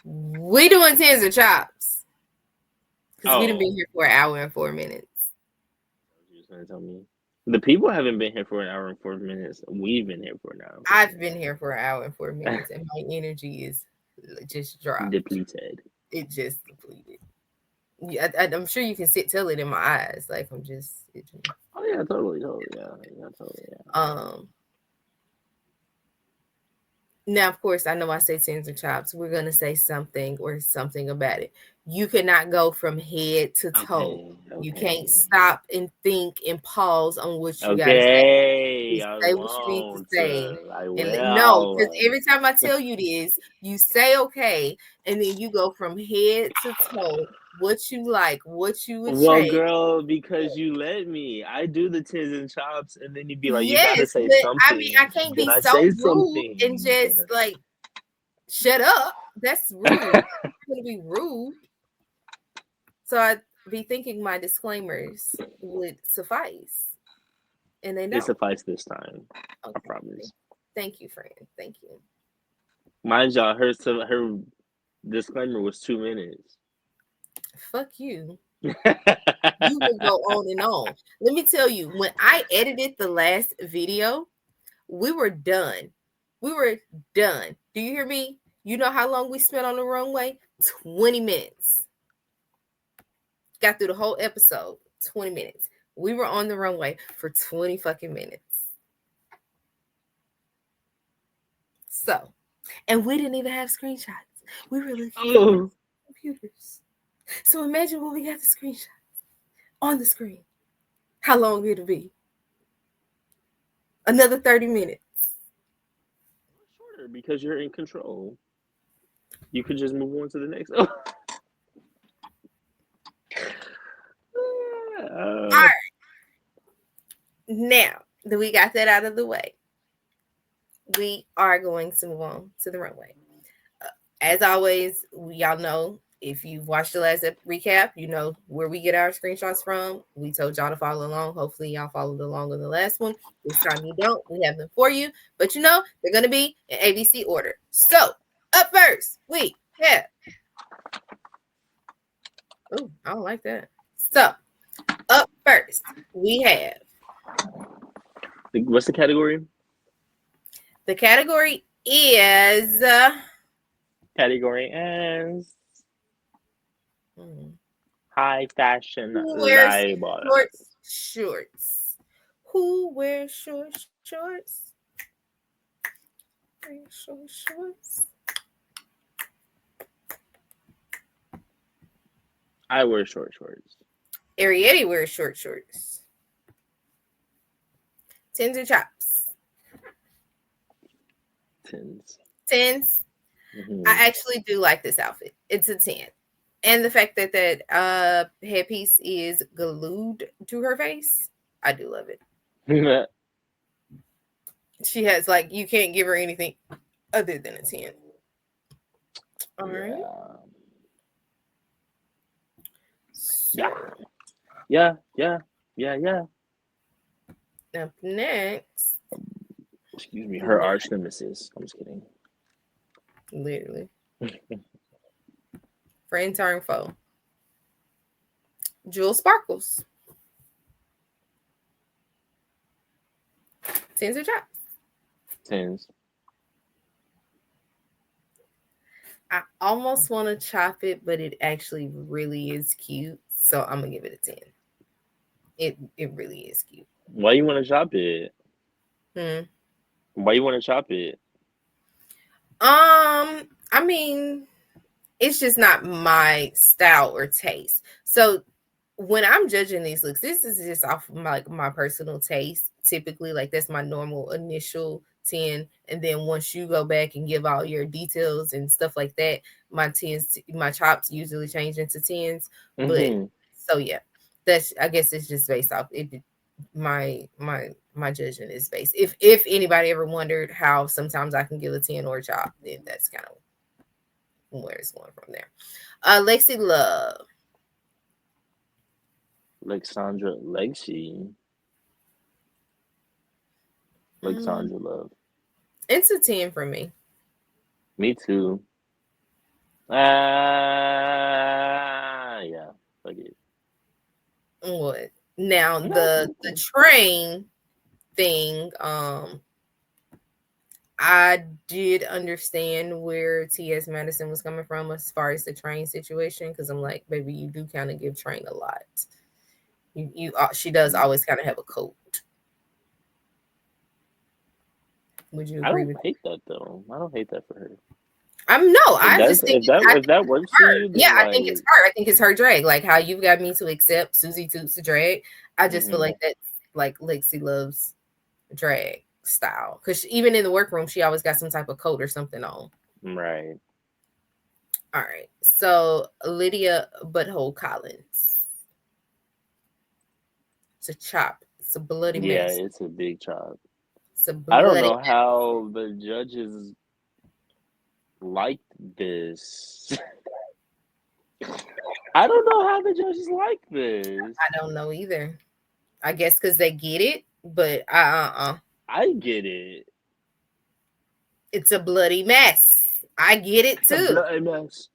We doing tens or chops. Because we done been here for an hour and 4 minutes. You was gonna tell me. The people haven't been here for an hour and 4 minutes. We've been here for an hour. I've been here for an hour and 4 minutes, and my energy is just dropped. Depleted. It just depleted. Yeah, I'm sure you can tell it in my eyes. Like I'm just. Oh yeah, totally. Now, of course, I know I say tens or chops. We're gonna say something about it. You cannot go from head to toe. Okay. You can't stop and think and pause on what you gotta say. You say what you need to say. No, because every time I tell you this, you say okay, and then you go from head to toe. What you like, what you would well, change. Girl, because you let me. I do the tins and chops, and then you'd be like, you gotta say something. I mean, I can't be so rude and just like shut up. That's rude. I'm gonna be rude. So I'd be thinking my disclaimers would suffice. And they don't. It sufficed this time. Okay. I promise. Thank you, friend. Thank you. Mind y'all, her disclaimer was 2 minutes. Fuck you. You will go on and on. Let me tell you, when I edited the last video, we were done. Do you hear me? You know how long we spent on the runway? 20 minutes. Got through the whole episode, 20 minutes. We were on the runway for 20 fucking minutes. So, and we didn't even have screenshots. We were looking at computers. So imagine when we got the screenshots on the screen. How long it'll be? Another 30 minutes. Shorter because you're in control. You could just move on to the next. All right. Now that we got that out of the way, we are going to move on to the runway. As always, y'all know, if you've watched the last recap, you know where we get our screenshots from. We told y'all to follow along. Hopefully, y'all followed along on the last one. This time you don't. We have them for you. But you know, they're going to be in ABC order. So, up first, we have... Oh, I don't like that. So, up First, we have What's the category? the category is Category is hmm, high fashion who wears label. short shorts? Who wears short shorts? Wear short shorts. I wear short shorts. Arietti wears short shorts. Tins or chops? Tins. Tins. Mm-hmm. I actually do like this outfit. It's a 10. And the fact that that headpiece is glued to her face, I do love it. She has like you can't give her anything other than a 10. All right. Yeah. So Yeah. Yeah. Yeah. Yeah. up next, Excuse me. Her arch nemesis. I'm just kidding. literally, friend turn foe. Jewel Sparkles. Tens or chops? Tins. I almost want to chop it, but it actually really is cute. So I'm gonna give it a 10. It really is cute. Why you want to chop it? Hmm. Why you want to chop it? I mean, it's just not my style or taste. So when I'm judging these looks, this is just off of my personal taste. Typically, like that's my normal initial 10. And then once you go back and give all your details and stuff like that, my tens, my chops usually change into tens. But Mm-hmm. so yeah, that's I guess it's just based off it. My judgment is based. If anybody ever wondered how sometimes I can give a 10 or a chop, then that's kind of where it's going from there. Lexi Love. Alexandra Lexi. Alexandra Love. It's a 10 for me. Me too. Yeah. Fuck it. What? Now the train thing, I did understand where T.S. Madison was coming from as far as the train situation, because I'm like, baby, you do kind of give train a lot. She does always kind of have a coat. Would you I agree don't with? hate that though. I don't hate that for her. No, If I that's just think if that works for her. you, Yeah, then I think it's her. I think it's her drag. Like how you've got me to accept Susie Toots the drag. I just feel like that's like Lexi loves drag style, because even in the workroom, she always got some type of coat or something on. right. All right, so Lydia Butthole Collins. It's a chop. It's a bloody Yeah, mess. it's a big chop. It's a I don't bloody know mess. how the judges liked this. I don't know how the judges like this. I don't know either. I guess because they get it, but I get it. it's a bloody mess. I get it It's a too. bloody mess.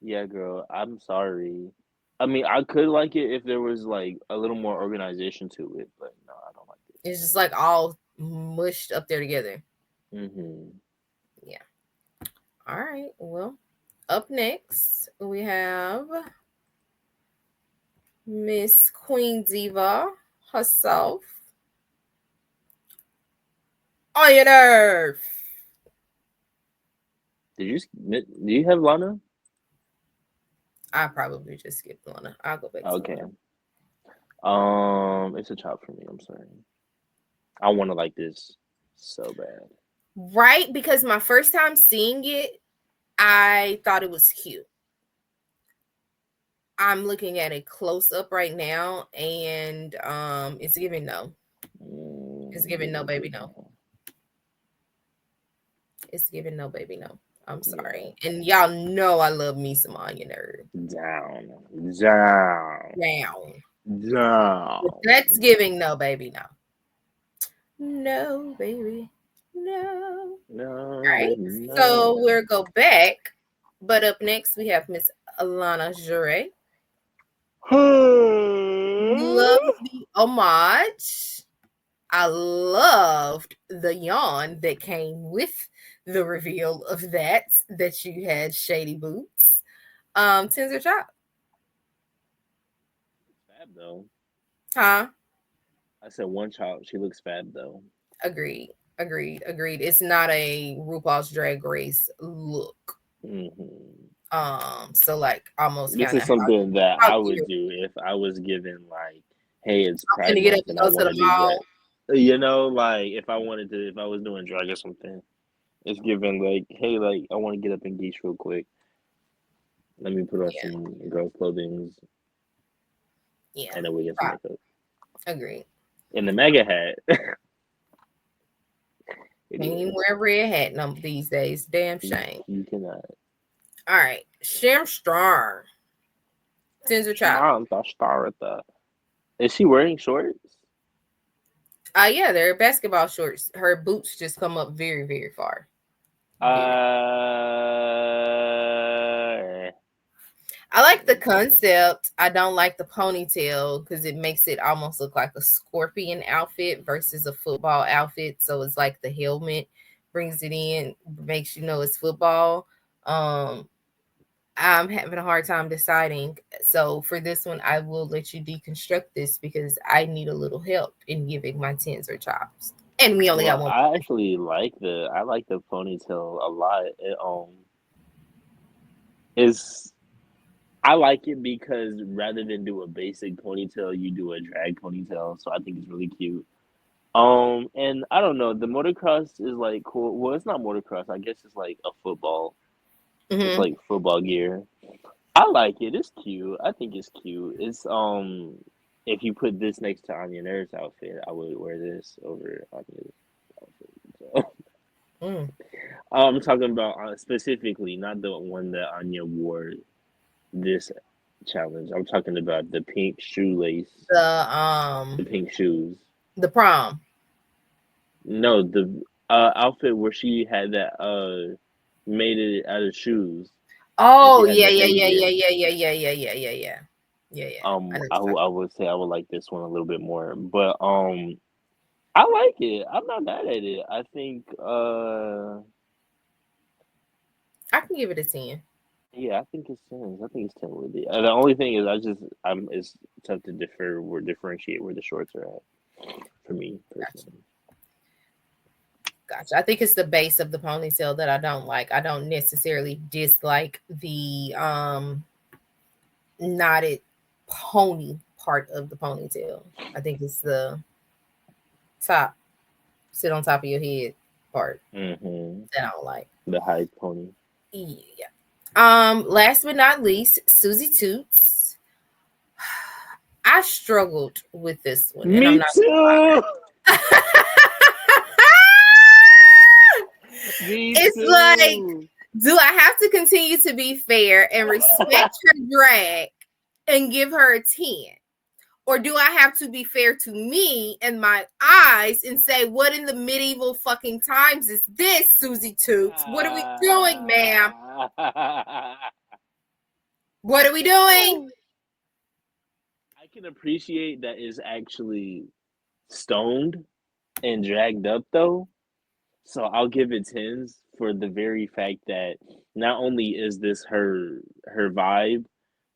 Yeah, girl. I'm sorry. I mean, I could like it if there was like a little more organization to it, but no, I don't like It's just like all mushed up there together. it. Mm-hmm. Yeah. All right. Well, up next we have Miss Queen Diva herself. Iron Earth. Do you have Lana? I probably just skipped Lana. I'll go back to Okay. Lana. It's a chop for me. I'm sorry. I want to like this so bad. Right, because my first time seeing it, I thought it was cute. I'm looking at it close up right now, and it's giving no. It's giving no, baby, no. It's giving no, baby, no. I'm sorry. Yeah. And y'all know I love me some Onion Nerd. Down. But that's giving no, baby, no. No, baby, no. All right. No. So we'll go back. But up next, we have Miss Alana Jure. love the homage. I loved the yawn that came with the reveal of that you had shady boots. Tins or chop? Fab though. Huh? I said one child. She looks fab though. Agreed. Agreed. It's not a RuPaul's Drag Race look. So like almost This kind is of something that how I would do if I was given like, hey, it's I'm Pride gonna get up Month and and I go to want the to do mall. drag. You know, like if I was doing drag or something, it's given like, hey, like I want to get up and geesh real quick. Let me put on Yeah, some girl clothing yeah. and then we get some makeup. Agreed. And the mega hat. Can't even wear a red hat these days. Damn shame. You cannot. All right. Shem Star. Tins or chop? Is she wearing shorts? Yeah, they're basketball shorts. Her boots just come up very, very far. I like the concept. I don't like the ponytail because it makes it almost look like a scorpion outfit versus a football outfit. So it's like the helmet brings it in, makes you know it's football. I'm having a hard time deciding. So for this one, I will let you deconstruct this because I need a little help in giving my tins or chops. And we only got one. I actually like the ponytail a lot. I like it because rather than do a basic ponytail, you do a drag ponytail. So I think it's really cute. And I don't know, the motocross is like cool. Well, it's not motocross. I guess it's like a football. It's like football gear. I like it. It's cute. I think it's cute. It's if you put this next to Anya Nerd's outfit, I would wear this over Anya's outfit. So. I'm talking about specifically, not the one that Anya wore this challenge. I'm talking about the pink shoelace. The pink shoes. The prom. No, the outfit where she had that made it out of shoes. Oh yeah. I would say I would like this one a little bit more, but I like it. I'm not mad at it. I think I can give it a 10. Yeah, I think it's 10. I think it's 10 worthy. The only thing is, it's tough to differentiate where the shorts are at for me personally. Gotcha. I think it's the base of the ponytail that I don't like. I don't necessarily dislike the knotted pony part of the ponytail. I think it's the top, sit on top of your head part that I don't like. The high pony. Yeah. Last but not least, Susie Toots. I struggled with this one. Me too. It's like, do I have to continue to be fair and respect her drag and give her a 10? Or do I have to be fair to me and my eyes and say, what in the medieval fucking times is this, Susie Toots? What are we doing, ma'am? What are we doing? I can appreciate that is actually stoned and dragged up though. So I'll give it 10s for the very fact that not only is this her vibe,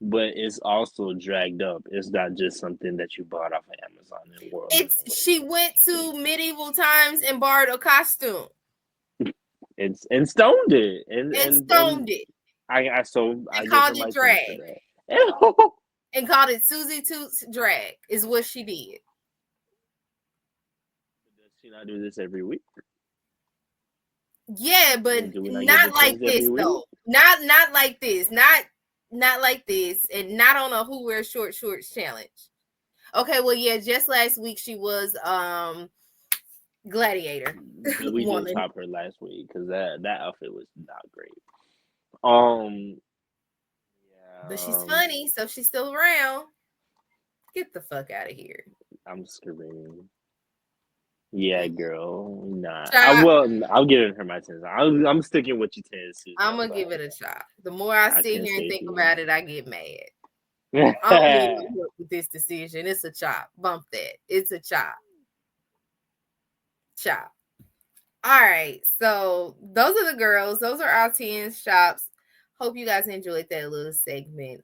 but it's also dragged up. It's not just something that you bought off of Amazon. She went to medieval times and borrowed a costume. And stoned it. And stoned it. I called it drag. And called it Susie Toots drag is what she did. Does she not do this every week? Yeah, but not like this though. Not like this. Not like this, and not on a Who Wears Short Shorts challenge. Okay, well, yeah, just last week she was Gladiator. We did top her last week because that outfit was not great. Yeah. But she's funny, so she's still around. Get the fuck out of here. I'm screaming. Yeah, girl. Nah. I'm giving her my 10s. I'm sticking with you 10s. I'm gonna give it a shot. The more I sit here and think about it, I get mad. I don't need no help with this decision. It's a chop. Bump that. It's a chop. Chop. All right. So those are the girls. Those are our 10 shops. Hope you guys enjoyed that little segment.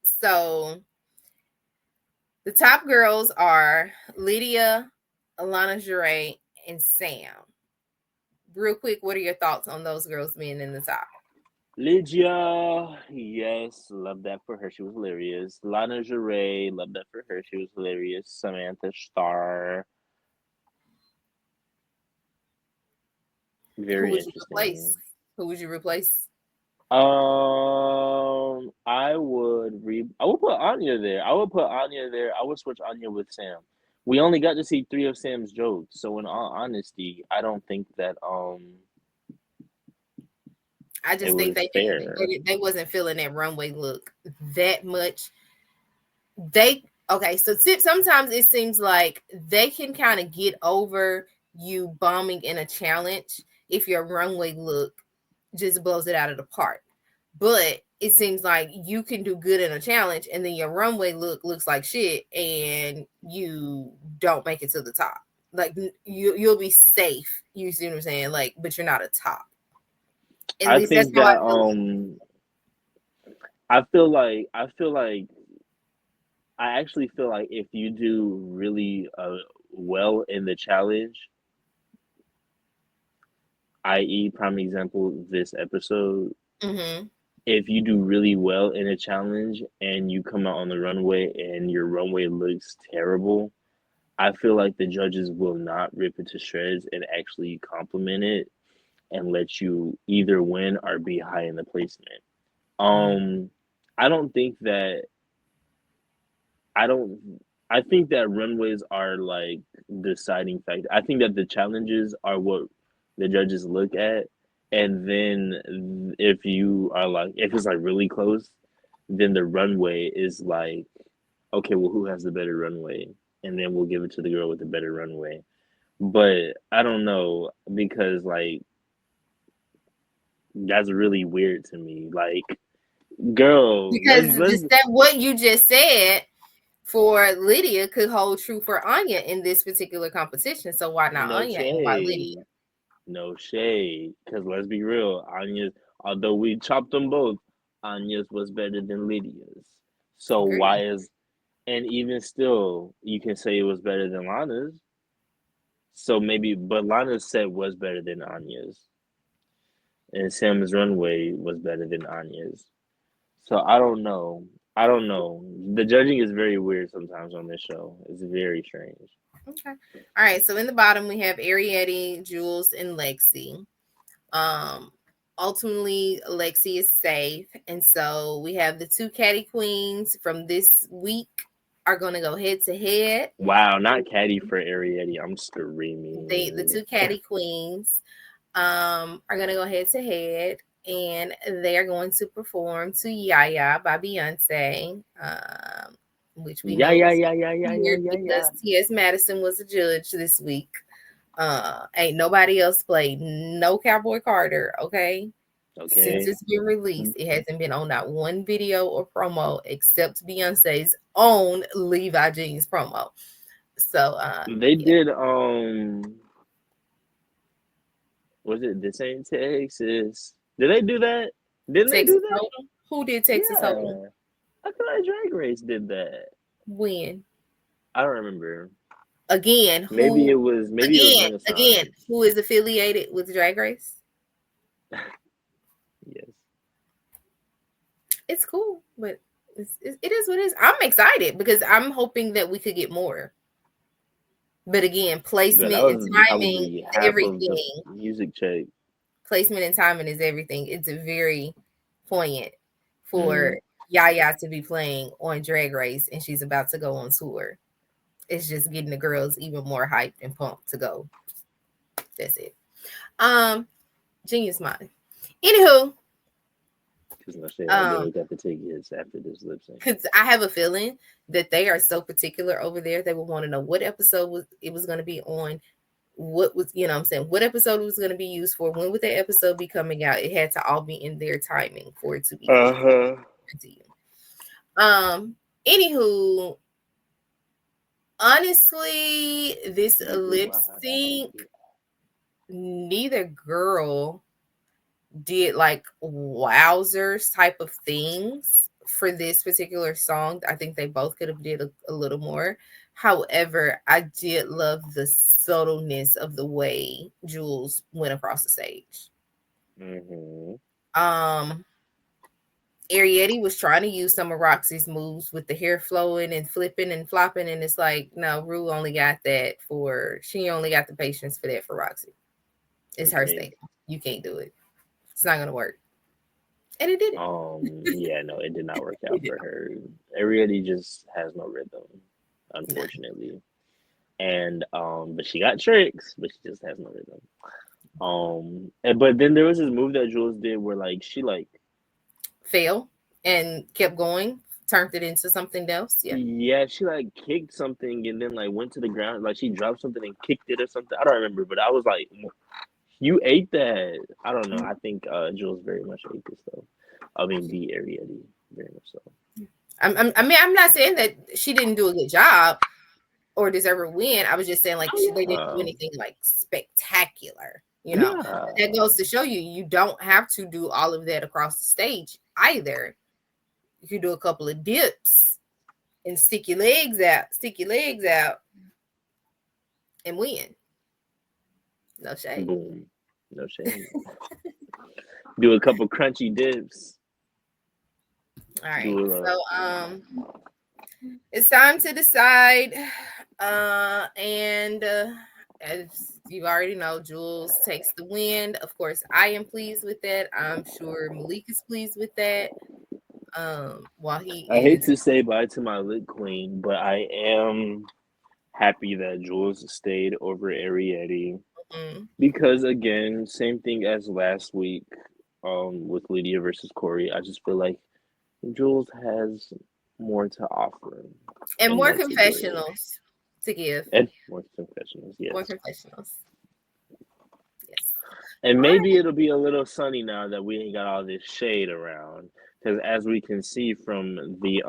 So the top girls are Lydia, Alana Jure, and Sam. Real quick, what are your thoughts on those girls being in the top? Lydia, yes, love that for her. She was hilarious. Lana Jure, love that for her. She was hilarious. Samantha Starr, Who very would you interesting. replace? Who would you replace? I would put Anya there. I would put Anya there. I would switch Anya with Sam. We only got to see three of Sam's jokes, so in all honesty, I don't think that I it just think was they fair. they wasn't feeling that runway look that much. They okay, so sometimes it seems like they can kind of get over you bombing in a challenge if your runway look just blows it out of the park. But it seems like you can do good in a challenge and then your runway looks like shit and you don't make it to the top. Like you'll be safe. You see what I'm saying? Like, but you're not a top. At I least that's think how I that feel. I feel like I actually feel like if you do really well in the challenge, i.e., prime example, this episode, Mm-hmm. if you do really well in a challenge and you come out on the runway and your runway looks terrible, I feel like the judges will not rip it to shreds and actually compliment it and let you either win or be high in the placement. Um, I don't think that I don't. I think that runways are like deciding factor. I think that the challenges are what the judges look at, and then if you are like, if it's like really close, then the runway is like, okay, well, who has the better runway, and then we'll give it to the girl with the better runway. But I don't know because like that's really weird to me. Like, girl, Because let's that what you just said for Lydia could hold true for Anya in this particular competition. So why not no Anya and why Lydia? shade. No shade, because let's be real, Anya's, although we chopped them both, Anya's was better than Lydia's. So Agree. why is, and even still, you can say it was better than Lana's. So maybe, but Lana's set was better than Anya's, and Sam's runway was better than Anya's. So I don't know. I don't know. The judging is very weird sometimes on this show. It's very strange. Okay. All right. So in the bottom we have Ariette, Jules, and Lexi. Um, ultimately Lexi is safe, and so we have the two caddy queens from this week are going to go head to head. Wow, not Caddy for Ariete. I'm The screaming. two caddy queens are going to go head to head, and they are going to perform to Yaya by Beyonce, which we Yeah, know yeah, is yeah, yeah, yeah, yeah, weird yeah, yeah. because T.S. Madison was a judge this week. Ain't nobody else played no Cowboy Carter, okay? Since Okay. it's been released, it hasn't been on not one video or promo except Beyonce's own Levi Jeans promo. So They yeah. did was it This Ain't Texas? Did they do that? Didn't they do Texas that? Hold'em. Who did Texas Hold'em? Yeah. I feel like Drag Race did that. When? I don't remember. Again, Maybe it who was maybe it was Renaissance. who is affiliated with Drag Race? Yes. It's cool, but it is what it is. I'm excited because I'm hoping that we could get more. But again, But that placement and was timing probably is half of the everything. music check. Placement and timing is everything. It's very poignant for Mm. Yaya to be playing on Drag Race and she's about to go on tour. It's just getting the girls even more hyped and pumped to go. That's it. Um, Genius mind. Anywho, Because no shade, I um, barely got the tickets after this lip sync. because I have a feeling that they are so particular over there. They would want to know what episode was going to be on, what was, you know what I'm saying, what episode was going to be used for, when would the episode be coming out. It had to all be in their timing for it to be Uh leaked huh. to you. Anywho, honestly, this lip sync, neither girl did like wowzers type of things for this particular song. I think they both could have did a little more. However, I did love the subtleness of the way Jules went across the stage. Mm-hmm. Um, Arietti was trying to use some of Roxy's moves with the hair flowing and flipping and flopping, and it's like, no, Rue only got that for she only got the patience for that for Roxy. It's her Okay. thing. You can't do it. It's not gonna work. And it did it. Yeah, no, it did not work It out did for her. Ariette just has no rhythm, not. unfortunately. And but she got tricks, but she just has no rhythm. But then there was this move that Jules did where like she like Fail and kept going, turned it into something else. Yeah. yeah, she like kicked something and then like went to the ground, like she dropped something and kicked it or something. I don't remember, but I was like, you ate that. I don't know. I think Jules very much ate this though. I mean, the Ariette very much so. I mean, I'm not saying that she didn't do a good job or deserve a win. I was just saying like they didn't do Oh anything like spectacular. You know, yeah, that goes to show you you don't have to do all of that across the stage either. You can do a couple of dips and stick your legs out, and win. No yeah. shade. Boom. No shame. Do a couple crunchy dips. All right. Do a So it's time to decide. And as you already know, Jules takes the win. Of course, I am pleased with that. I'm sure Malik is pleased with that. While he I hate is to say bye to my lit queen, but I am happy that Jules stayed over Ariette mm, because again, same thing as last week, with Lydia versus Corey. I just feel like Jules has more to offer and and more more to give, confessionals to give. and more confessionals. More Yes, confessionals. Yes. and All maybe right. it'll be a little sunny now that we ain't got all this shade around. Because as we can see from the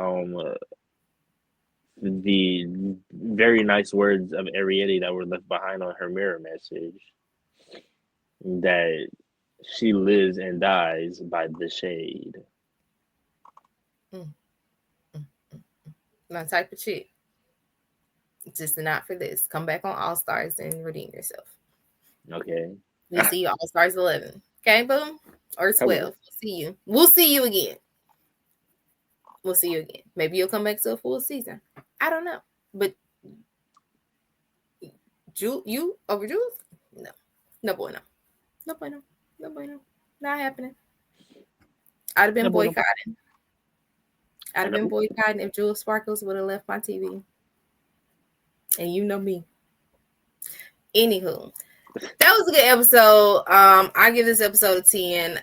very nice words of Ariette that were left behind on her mirror message, that she lives and dies by the shade. Mm, mm, mm. My type of chick. Just not for this. Come back on All Stars and redeem yourself. Okay. We'll see you All Stars 11. Okay, boom? Or Hello. 12. We'll see you. We'll see you again. We'll see you again. Maybe you'll come back to a full season. I don't know. But you over Jules? No. No bueno. No bueno. No bueno. Not happening. I'd have No been bueno. boycotting. I'd I have been know. boycotting if Jules Sparkles would have left my TV. And you know me. Anywho, that was a good episode. I give this episode a 10.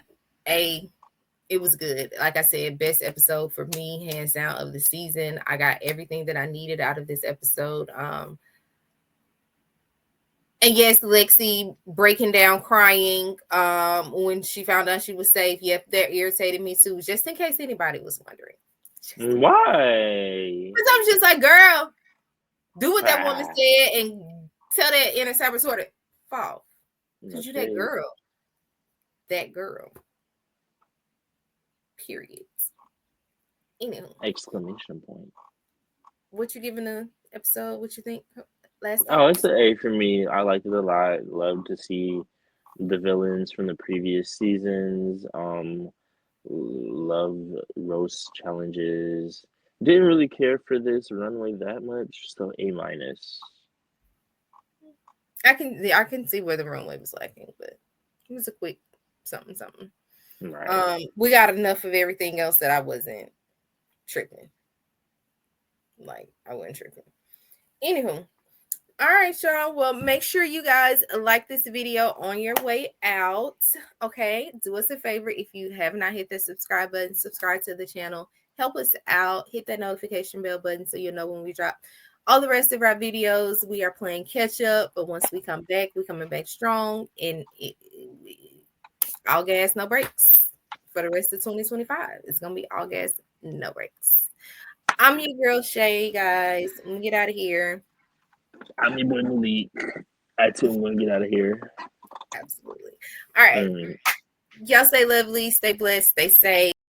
It was good. Like I said, best episode for me, hands down, of the season. I got everything that I needed out of this episode. And yes, Lexi breaking down, crying when she found out she was safe. Yep, that irritated me too. Just in case anybody was wondering. Why? Because I was just like, girl, do what that woman Ah, said and tell that inner saboteur to fall. no Because you that shade. girl. That girl. Period. Anywho, Exclamation point. what you giving the episode? What you think? Last Oh, it's thoughts? an A for me. I liked it a lot. Love to see the villains from the previous seasons. Love roast challenges. Didn't really care for this runway that much, so A minus. I can see where the runway was lacking, but it was a quick something something. Right. We got enough of everything else that I wasn't tripping. Like I wasn't tripping. Anywho, all right, y'all. Well, make sure you guys like this video on your way out. Okay, do us a favor if you have not hit the subscribe button, subscribe to the channel. Help us out. Hit that notification bell button so you'll know when we drop all the rest of our videos. We are playing catch up, but once we come back, we're coming back strong and all gas, no brakes for the rest of 2025. It's gonna be all gas, no brakes. I'm your girl Shay, guys. I'm gonna get out of here. I'm your boy Malik. I too am going to get out of here. Absolutely. All right. Mm. Y'all stay lovely, stay blessed, stay safe.